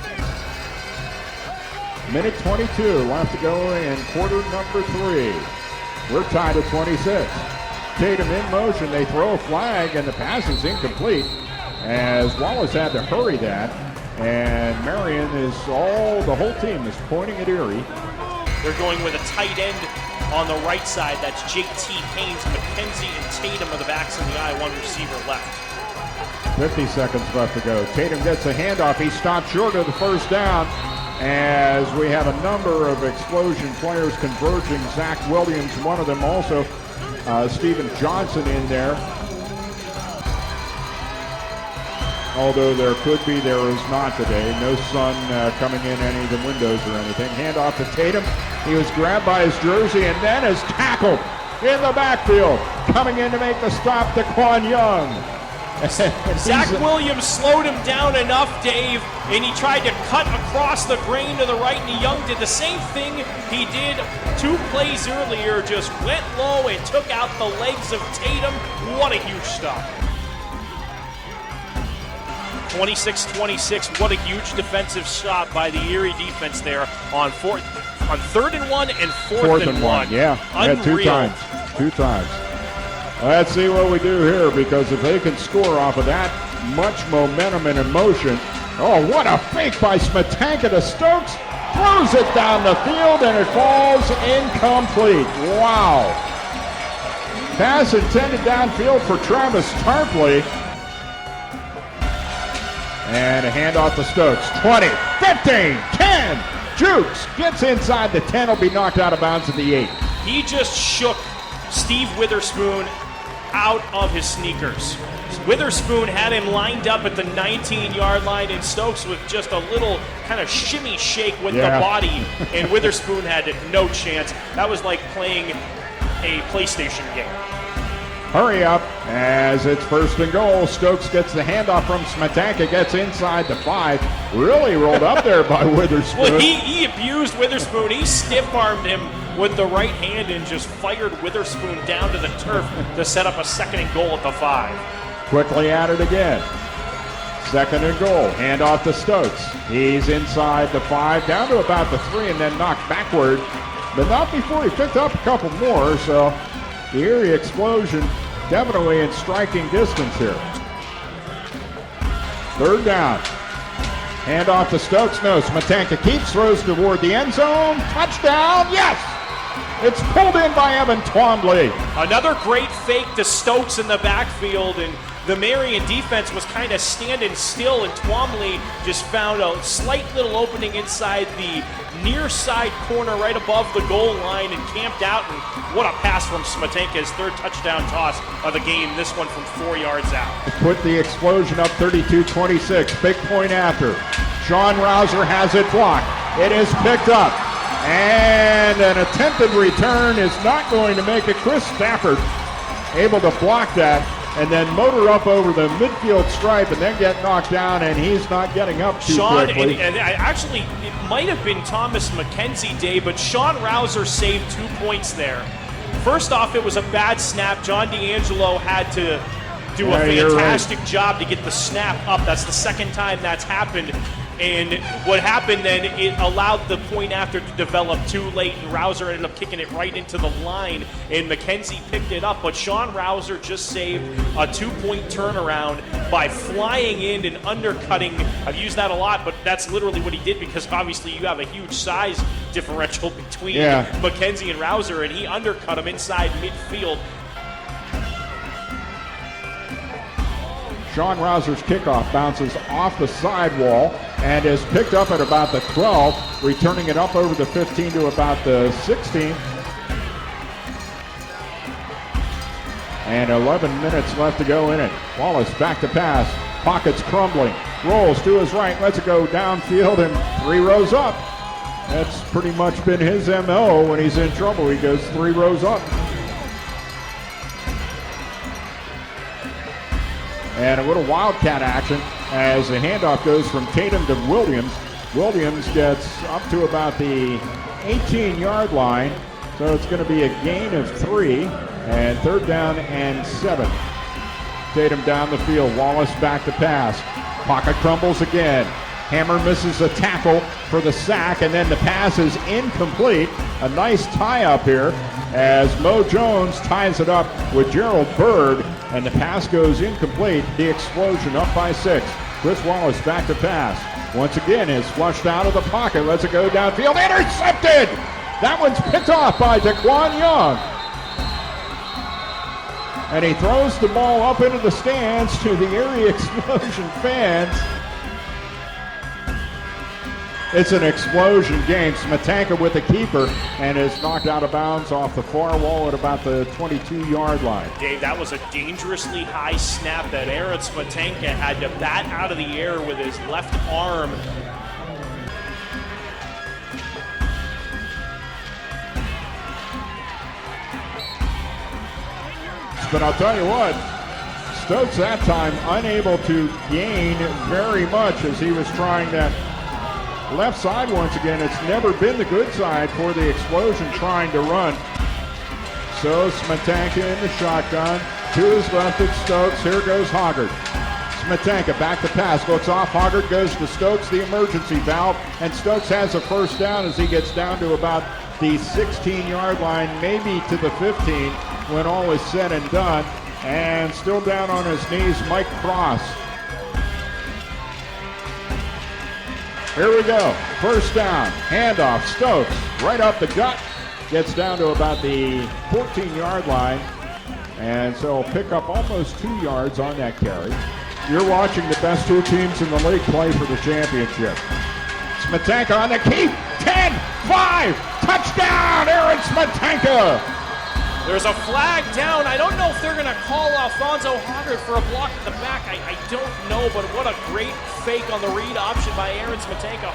Minute 22 left to go in quarter number 3. We're tied at 26. Tatum in motion, they throw a flag, and the pass is incomplete as Wallace had to hurry that, and Marion is the whole team is pointing at Erie. They're going with a tight end on the right side. That's J.T. Haynes, McKenzie, and Tatum are the backs in the eye. One receiver left. 50 seconds left to go. Tatum gets a handoff. He stopped short of the first down as we have a number of Explosion players converging. Zach Williams, one of them also. Stephen Johnson in there. Although there is not today. No sun coming in any of the windows or anything. Handoff to Tatum. He was grabbed by his jersey and then is tackled in the backfield. Coming in to make the stop to Quan Young. Zach Williams slowed him down enough, Dave, and he tried to cut across the grain to the right, and Young did the same thing he did 2 plays earlier, just went low and took out the legs of Tatum. What a huge stop. 26-26, what a huge defensive stop by the Erie defense there on 3rd and 1 and 4th and 1. Yeah, unreal. Two times. Let's see what we do here, because if they can score off of that much momentum and emotion. Oh, what a fake by Smetanka to Stokes. Throws it down the field and it falls incomplete. Wow. Pass intended downfield for Travis Tarpley. And a handoff to Stokes. 20, 15, 10. Jukes gets inside the 10, will be knocked out of bounds at the 8. He just shook Steve Witherspoon out of his sneakers. Witherspoon had him lined up at the 19-yard line, and Stokes with just a little kind of shimmy shake with the body, and Witherspoon had no chance. That was like playing a PlayStation game. Hurry up as it's 1st and goal. Stokes gets the handoff from Smetanka, gets inside the 5. Really rolled up there by Witherspoon. Well, he abused Witherspoon. He stiff-armed him with the right hand and just fired Witherspoon down to the turf to set up a 2nd and goal at the 5. Quickly at it again. 2nd and goal. Handoff to Stokes. He's inside the 5, down to about the 3, and then knocked backward. But not before he picked up a couple more, so the Erie Explosion definitely in striking distance here. 3rd down. Handoff to Stokes. No, Smetanka keeps, throws toward the end zone. Touchdown, yes! It's pulled in by Evan Twombly. Another great fake to Stokes in the backfield, and the Marion defense was kind of standing still, and Twombly just found a slight little opening inside the near side corner right above the goal line and camped out, and what a pass from Smetanka, his 3rd touchdown toss of the game, this one from 4 yards out. Put the Explosion up 32-26, big point after. Sean Rouser has it blocked. It is picked up, and an attempted return is not going to make it. Chris Stafford able to block that. and then motor up over the midfield stripe and then get knocked down, and he's not getting up too quickly. And actually, it might have been Thomas McKenzie Day, but Sean Rouser saved 2 points there. First off, it was a bad snap. John D'Angelo had to do a fantastic job to get the snap up. That's the second time that's happened. And what happened then, it allowed the point after to develop too late, and Rouser ended up kicking it right into the line, and McKenzie picked it up. But Sean Rouser just saved a 2-point turnaround by flying in and undercutting. I've used that a lot, but that's literally what he did, because obviously you have a huge size differential between McKenzie and Rouser, and he undercut him inside midfield. Sean Rouser's kickoff bounces off the sidewall and is picked up at about the 12, returning it up over the 15 to about the 16. And 11 minutes left to go in it. Wallace back to pass. Pockets crumbling. Rolls to his right. Lets it go downfield and 3 rows up. That's pretty much been his MO when he's in trouble. He goes 3 rows up. And a little wildcat action as the handoff goes from Tatum to Williams. Williams gets up to about the 18-yard line, so it's going to be a gain of 3, and 3rd down and 7. Tatum down the field, Wallace back to pass. Pocket crumbles again. Hammer misses a tackle for the sack, and then the pass is incomplete. A nice tie-up here as Mo Jones ties it up with Gerald Bird, and the pass goes incomplete. The Explosion up by 6. Chris Wallace back to pass. Once again is flushed out of the pocket. Lets it go downfield. Intercepted! That one's picked off by Daquan Young. And he throws the ball up into the stands to the Erie Explosion fans. It's an explosion game. Smetanka with the keeper and is knocked out of bounds off the far wall at about the 22-yard line. Dave, that was a dangerously high snap that Aaron Smetanka had to bat out of the air with his left arm. But I'll tell you what, Stokes that time unable to gain very much as he was trying that left side once again. It's never been the good side for the Explosion trying to run. So Smetanka in the shotgun. To his left it's Stokes. Here goes Hoggard. Smetanka back to pass. Looks off. Hoggard goes to Stokes, the emergency valve. And Stokes has a first down as he gets down to about the 16-yard line, maybe to the 15 when all is said and done. And still down on his knees, Mike Cross. Here we go. First down. Handoff. Stokes right up the gut. Gets down to about the 14-yard line. And so he'll pick up almost 2 yards on that carry. You're watching the best 2 teams in the league play for the championship. Smetanka on the keep. 10, 5, touchdown, Aaron Smetanka. There's a flag down. I don't know if they're going to call Alfonso Hoggard for a block in the back. I don't know, but what a great fake on the read option by Aaron Smetanka.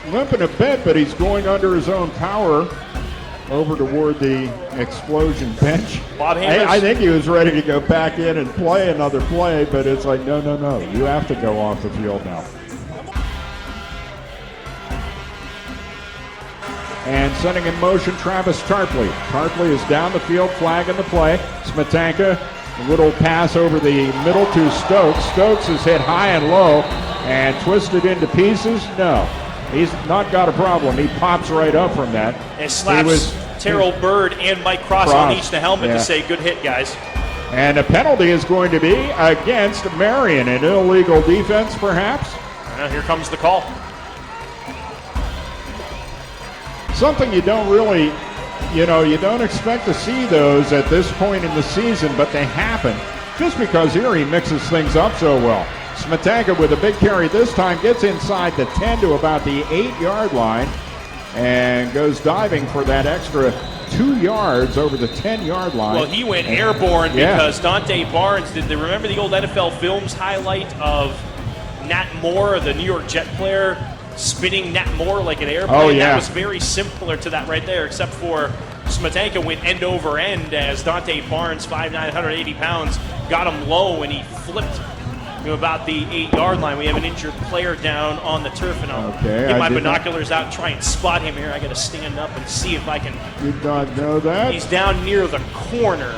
Limping a bit, but he's going under his own power over toward the Explosion bench. Bob Hammers. I think he was ready to go back in and play another play, but it's like, no. You have to go off the field now. And setting in motion, Travis Tarpley. Tarpley is down the field, flag in the play. Smetanka, a little pass over the middle to Stokes. Stokes is hit high and low and twisted into pieces. No. He's not got a problem. He pops right up from that. And slaps Terrell Bird and Mike Cross on each the helmet to say, good hit, guys. And a penalty is going to be against Marion. An illegal defense, perhaps? Here comes the call. something you don't really, you don't expect to see those at this point in the season, but they happen just because Erie mixes things up so well. Smetanka with a big carry this time, gets inside the 10 to about the 8-yard line and goes diving for that extra 2 yards over the 10-yard line. Well, he went airborne because Dante Barnes did. Remember the old NFL Films highlight of Nat Moore, the New York Jet player, spinning Nat Moore like an airplane? Oh, yeah. That was very similar to that right there, except for Smetanka went end over end as Dante Barnes, 5'9", 180 pounds, got him low and he flipped about the 8-yard line. We have an injured player down on the turf, and I'll get my binoculars out and try and spot him here. I got to stand up and see if I can. Did not know that. He's down near the corner.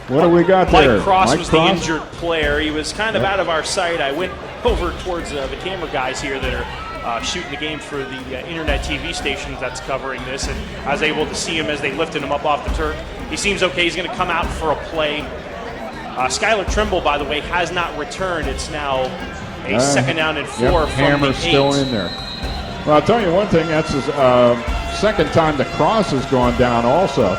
What do we got there? Mike Cross was the injured player. He was kind of out of our sight. I went over towards the camera guys here that are shooting the game for the internet TV stations that's covering this, and I was able to see him as they lifted him up off the turf. He seems okay. He's going to come out for a play. Skylar Trimble, by the way, has not returned. It's now a second down and 4 from Hammer's the 8. still in there. Well, I'll tell you one thing. That's his second time the cross has gone down also.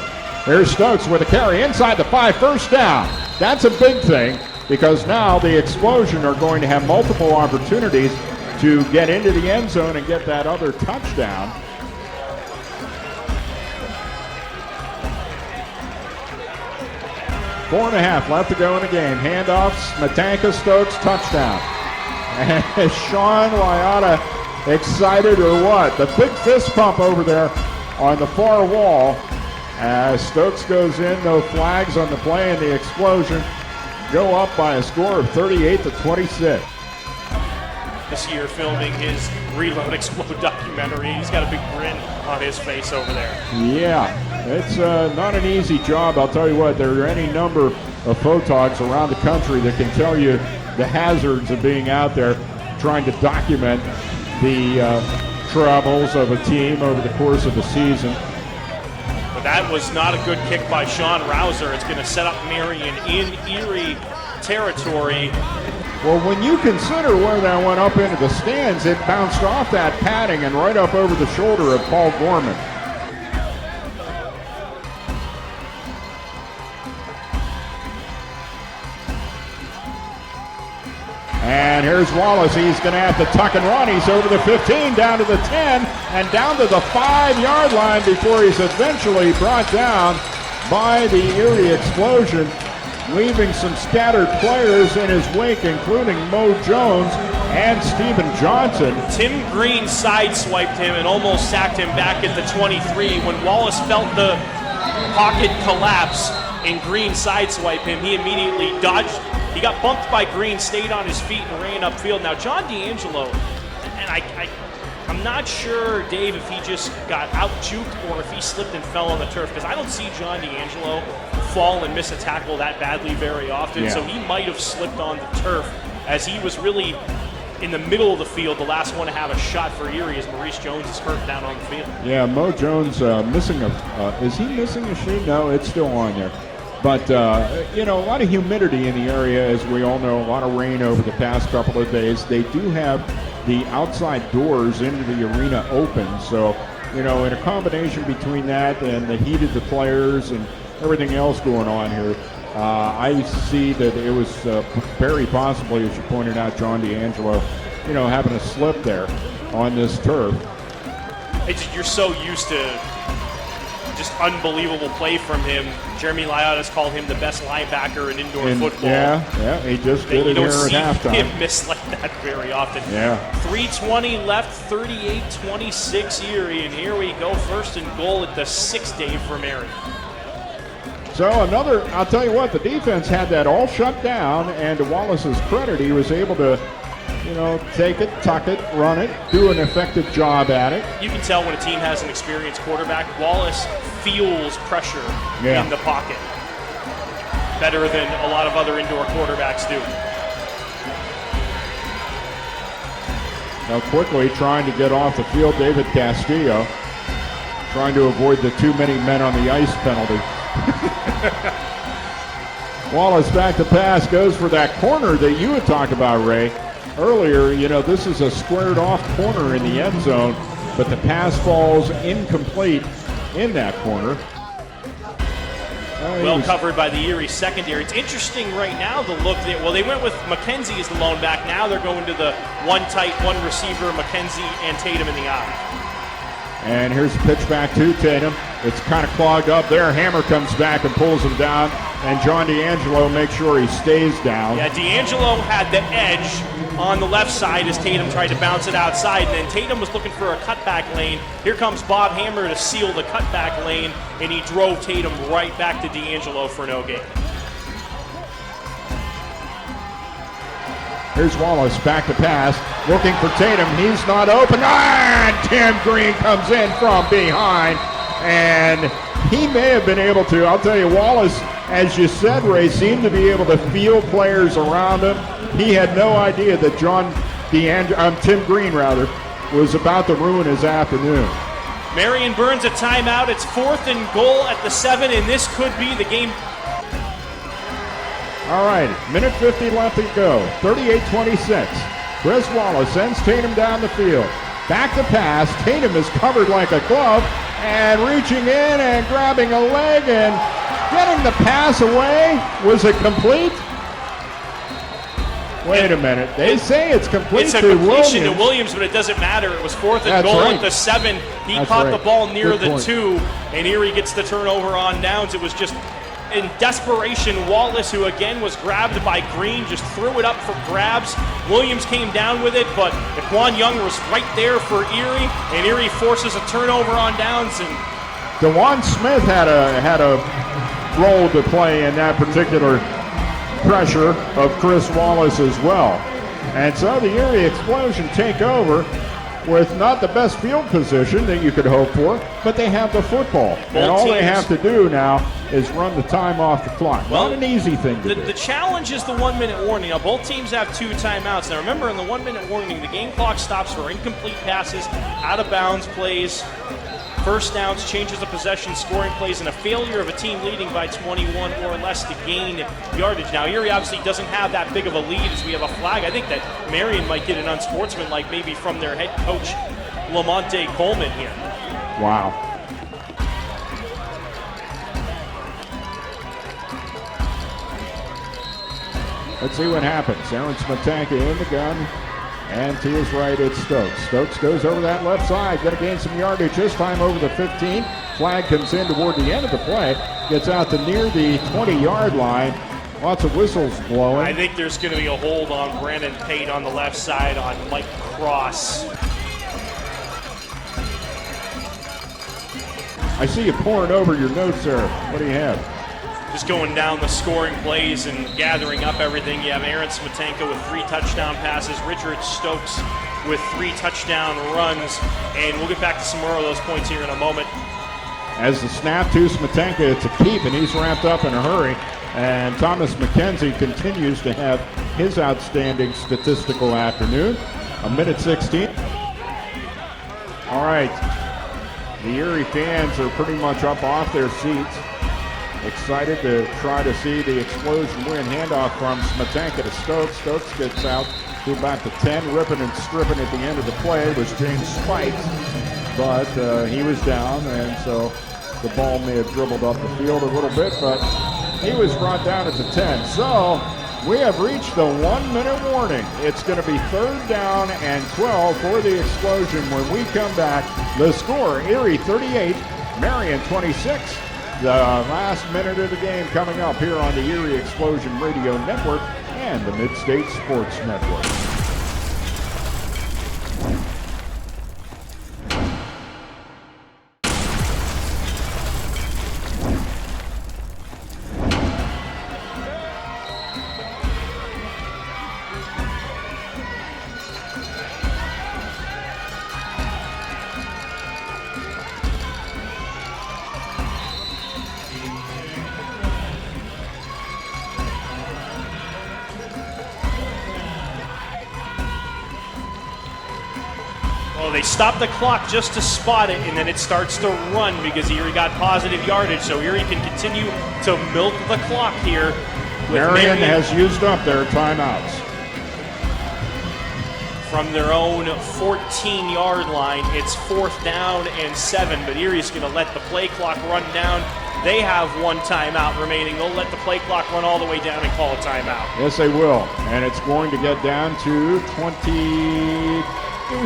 Here's Stokes with a carry inside the 5, first down. That's a big thing because now the Explosion are going to have multiple opportunities to get into the end zone and get that other touchdown. 4.5 left to go in the game. Handoffs, Smetanka, Stokes, touchdown. And is Sean Lyotta excited or what? The big fist pump over there on the far wall as Stokes goes in, no flags on the play, and the Explosion go up by a score of 38-26. This year filming his Reload Explode documentary. He's got a big grin on his face over there. Yeah, it's not an easy job. I'll tell you what, there are any number of photogs around the country that can tell you the hazards of being out there trying to document the troubles of a team over the course of the season. But that was not a good kick by Sean Rouser. It's going to set up Marion in Erie territory. Well, when you consider where that went up into the stands, it bounced off that padding and right up over the shoulder of Paul Gorman. And here's Wallace. He's going to have to tuck and run. He's over the 15, down to the 10, and down to the 5-yard line before he's eventually brought down by the Erie Explosion, leaving some scattered players in his wake, including Mo Jones and Stephen Johnson. Tim Green sideswiped him and almost sacked him back at the 23. When Wallace felt the pocket collapse and Green sideswiped him, he immediately dodged. He got bumped by Green, stayed on his feet, and ran upfield. Now, John D'Angelo, and I'm not sure, Dave, if he just got out-juked or if he slipped and fell on the turf, because I don't see John D'Angelo fall and miss a tackle that badly very often, so he might have slipped on the turf as he was really in the middle of the field, the last one to have a shot for Erie as Maurice Jones is hurt down on the field. Yeah, Mo Jones missing is he missing a sheet? No, it's still on there. But, a lot of humidity in the area, as we all know, a lot of rain over the past couple of days. They do have the outside doors into the arena open. So, in a combination between that and the heat of the players and everything else going on here, I see that it was very possibly, as you pointed out, John D'Angelo, having a slip there on this turf. You're so used to just unbelievable play from him. Jeremy Lyotta's called him the best linebacker in indoor football. Yeah, he just did it here at halftime. You don't see him miss like that very often. Yeah. 3:20 left, 38-26 Erie, and here we go, first and goal at the 6th, Dave, for Marion. So I'll tell you what, the defense had that all shut down, and to Wallace's credit, he was able to take it, tuck it, run it, do an effective job at it. You can tell when a team has an experienced quarterback. Wallace feels pressure in the pocket better than a lot of other indoor quarterbacks do. Now quickly trying to get off the field, David Castillo, trying to avoid the too many men on the ice penalty. Wallace back to pass, goes for that corner that you had talked about, Ray. Earlier, this is a squared off corner in the end zone. but the pass falls incomplete in that corner. Well covered by the Erie secondary. It's interesting right now the look that, well, they went with McKenzie as the lone back. Now they're going to the one tight, one receiver, McKenzie and Tatum in the eye. And here's the pitch back to Tatum. It's kind of clogged up there. Hammer comes back and pulls him down. And John D'Angelo makes sure he stays down. Yeah, D'Angelo had the edge on the left side as Tatum tried to bounce it outside. And then Tatum was looking for a cutback lane. Here comes Bob Hammer to seal the cutback lane. And he drove Tatum right back to D'Angelo for no gain. Here's Wallace back to pass, looking for Tatum. He's not open. And Tim Green comes in from behind. And he may have been able to. I'll tell you, Wallace, as you said, Ray, seemed to be able to feel players around him. He had no idea that Tim Green was about to ruin his afternoon. Marion burns a timeout. It's 4th and goal at the 7, and this could be the game. All right, minute 50 left to go. 38-26. Chris Wallace sends Tatum down the field. Back to pass. Tatum is covered like a glove and reaching in and grabbing a leg and getting the pass away. Was it complete? Wait a minute. They say it's complete to Williams. It's a completion to Williams, but it doesn't matter. It was 4th and goal at the 7. He caught the ball near the 2, and Erie gets the turnover on downs. It was just in desperation. Wallace, who again was grabbed by Green, just threw it up for grabs. Williams came down with it, but Daquan Young was right there for Erie, and Erie forces a turnover on downs. And DeJuan Smith had a role to play in that particular pressure of Chris Wallace as well. And so the Erie Explosion take over with not the best field position that you could hope for, but they have the football. And all they have to do now is run the time off the clock. Not an easy thing to do. The challenge is the 1-minute warning. Now, both teams have 2 timeouts. Now, remember, in the 1-minute warning, the game clock stops for incomplete passes, out-of-bounds plays, first downs, changes of possession, scoring plays, and a failure of a team leading by 21 or less to gain yardage. Now, Erie obviously doesn't have that big of a lead as we have a flag. I think that Marion might get an unsportsmanlike maybe from their head coach, Lamonte Coleman here. Wow. Let's see what happens. Aaron Smetanka in the gun. And to his right, it's Stokes. Stokes goes over that left side. Going to gain some yardage this time over the 15. Flag comes in toward the end of the play. Gets out to near the 20-yard line. Lots of whistles blowing. I think there's going to be a hold on Brandon Pate on the left side on Mike Cross. I see you pouring over your notes there. What do you have? Just going down the scoring plays and gathering up everything. You have Aaron Smetanka with 3 touchdown passes, Richard Stokes with 3 touchdown runs, and we'll get back to some more of those points here in a moment. As the snap to Smetanka, it's a keep, and he's wrapped up in a hurry. And Thomas McKenzie continues to have his outstanding statistical afternoon. 1:16. All right. The Erie fans are pretty much up off their seats. Excited to try to see the Explosion win. Handoff from Smetanka to Stokes. Stokes gets out to about the 10. Ripping and stripping at the end of the play was James Spikes. But he was down, and so the ball may have dribbled up the field a little bit, but he was brought down at the 10. So we have reached the 1-minute warning. It's going to be 3rd down and 12 for the Explosion when we come back. The score, Erie 38, Marion 26. The last minute of the game coming up here on the Erie Explosion Radio Network and the Mid-State Sports Network. They stop the clock just to spot it, and then it starts to run because Erie got positive yardage, so Erie can continue to milk the clock here. Marion has used up their timeouts. from their own 14-yard line. It's 4th down and 7, but Erie's going to let the play clock run down. They have 1 timeout remaining. They'll let the play clock run all the way down and call a timeout. Yes, they will. And it's going to get down to 22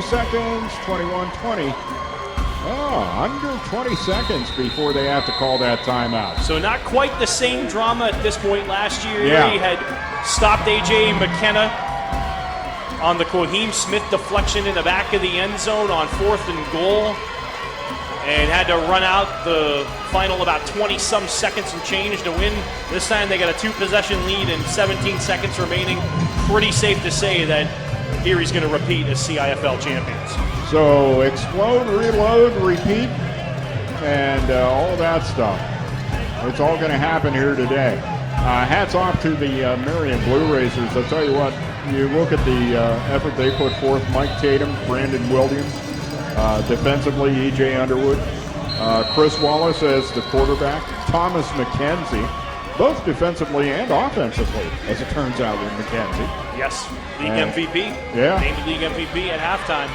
seconds, 21-20. Under 20 seconds before they have to call that timeout. So not quite the same drama at this point last year. Yeah. Erie had stopped A.J. McKenna on the Coheem Smith deflection in the back of the end zone on 4th and goal, and had to run out the final about 20-some seconds and change to win. This time they got a 2-possession lead and 17 seconds remaining. Pretty safe to say that Erie's going to repeat as CIFL champions. So explode, reload, repeat, and all that stuff. It's all going to happen here today. Hats off to the Marion Blue Racers. I'll tell you what, you look at the effort they put forth. Mike Tatum, Brandon Williams, defensively E.J. Underwood, Chris Wallace as the quarterback, Thomas McKenzie, both defensively and offensively, as it turns out with McKenzie. Yes, league MVP. Yeah. Named league MVP at halftime.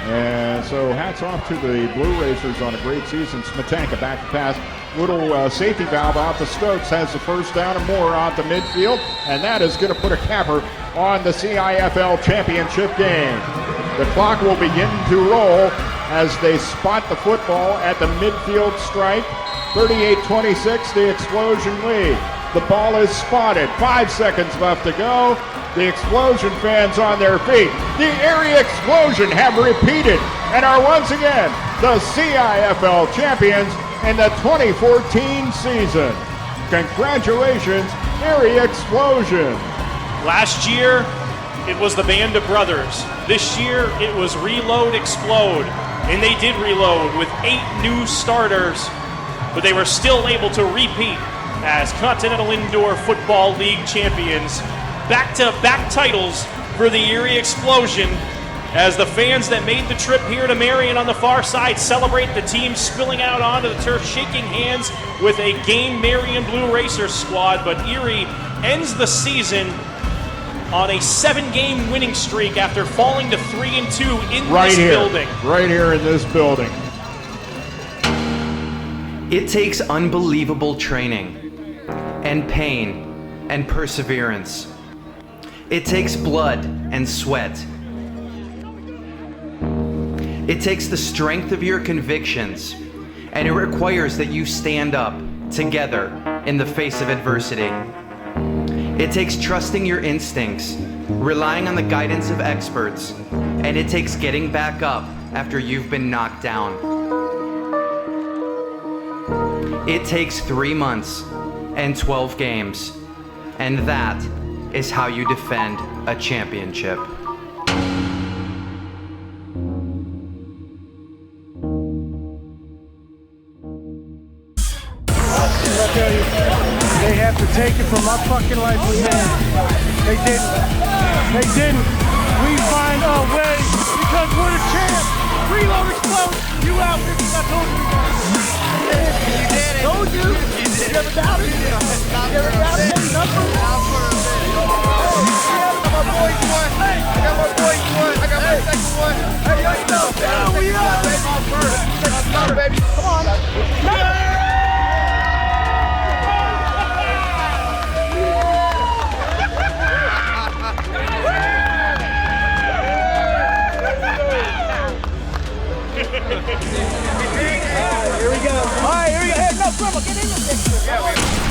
And so hats off to the Blue Racers on a great season. Smetanka back to pass. Little safety valve out to Stokes. Has the first down and more out to midfield. And that is going to put a capper on the CIFL Championship game. The clock will begin to roll as they spot the football at the midfield stripe. 38-26, the Explosion lead. The ball is spotted. 5 seconds left to go. The Explosion fans on their feet. The Erie Explosion have repeated and are once again the CIFL champions in the 2014 season. Congratulations, Erie Explosion. Last year, it was the Band of Brothers. This year, it was Reload Explode. And they did reload with 8 new starters, but they were still able to repeat as Continental Indoor Football League champions. Back-to-back titles for the Erie Explosion as the fans that made the trip here to Marion on the far side celebrate the team spilling out onto the turf, shaking hands with a game Marion Blue Racers squad. But Erie ends the season on a 7-game winning streak after falling to 3-2 in this building. Right here in this building. It takes unbelievable training and pain and perseverance. It takes blood and sweat. It takes the strength of your convictions, and it requires that you stand up together in the face of adversity. It takes trusting your instincts, relying on the guidance of experts, and it takes getting back up after you've been knocked down. It takes 3 months and 12 games, and that is how you defend a championship. They have to take it from my fucking life with me. They didn't. They didn't. We find a way because we're the champs. Reload Explode. You out, bitches. I told you. You did it. Told you. You ever doubted? You ever doubted? Nothing. I got my boys one. Hey, I got my boys one. I got my second one. Hey, yo, you know, we up. Baby. Come on. Yeah. Here we go. All right, here we go. Hey, no, Grandma, get in there. Yeah,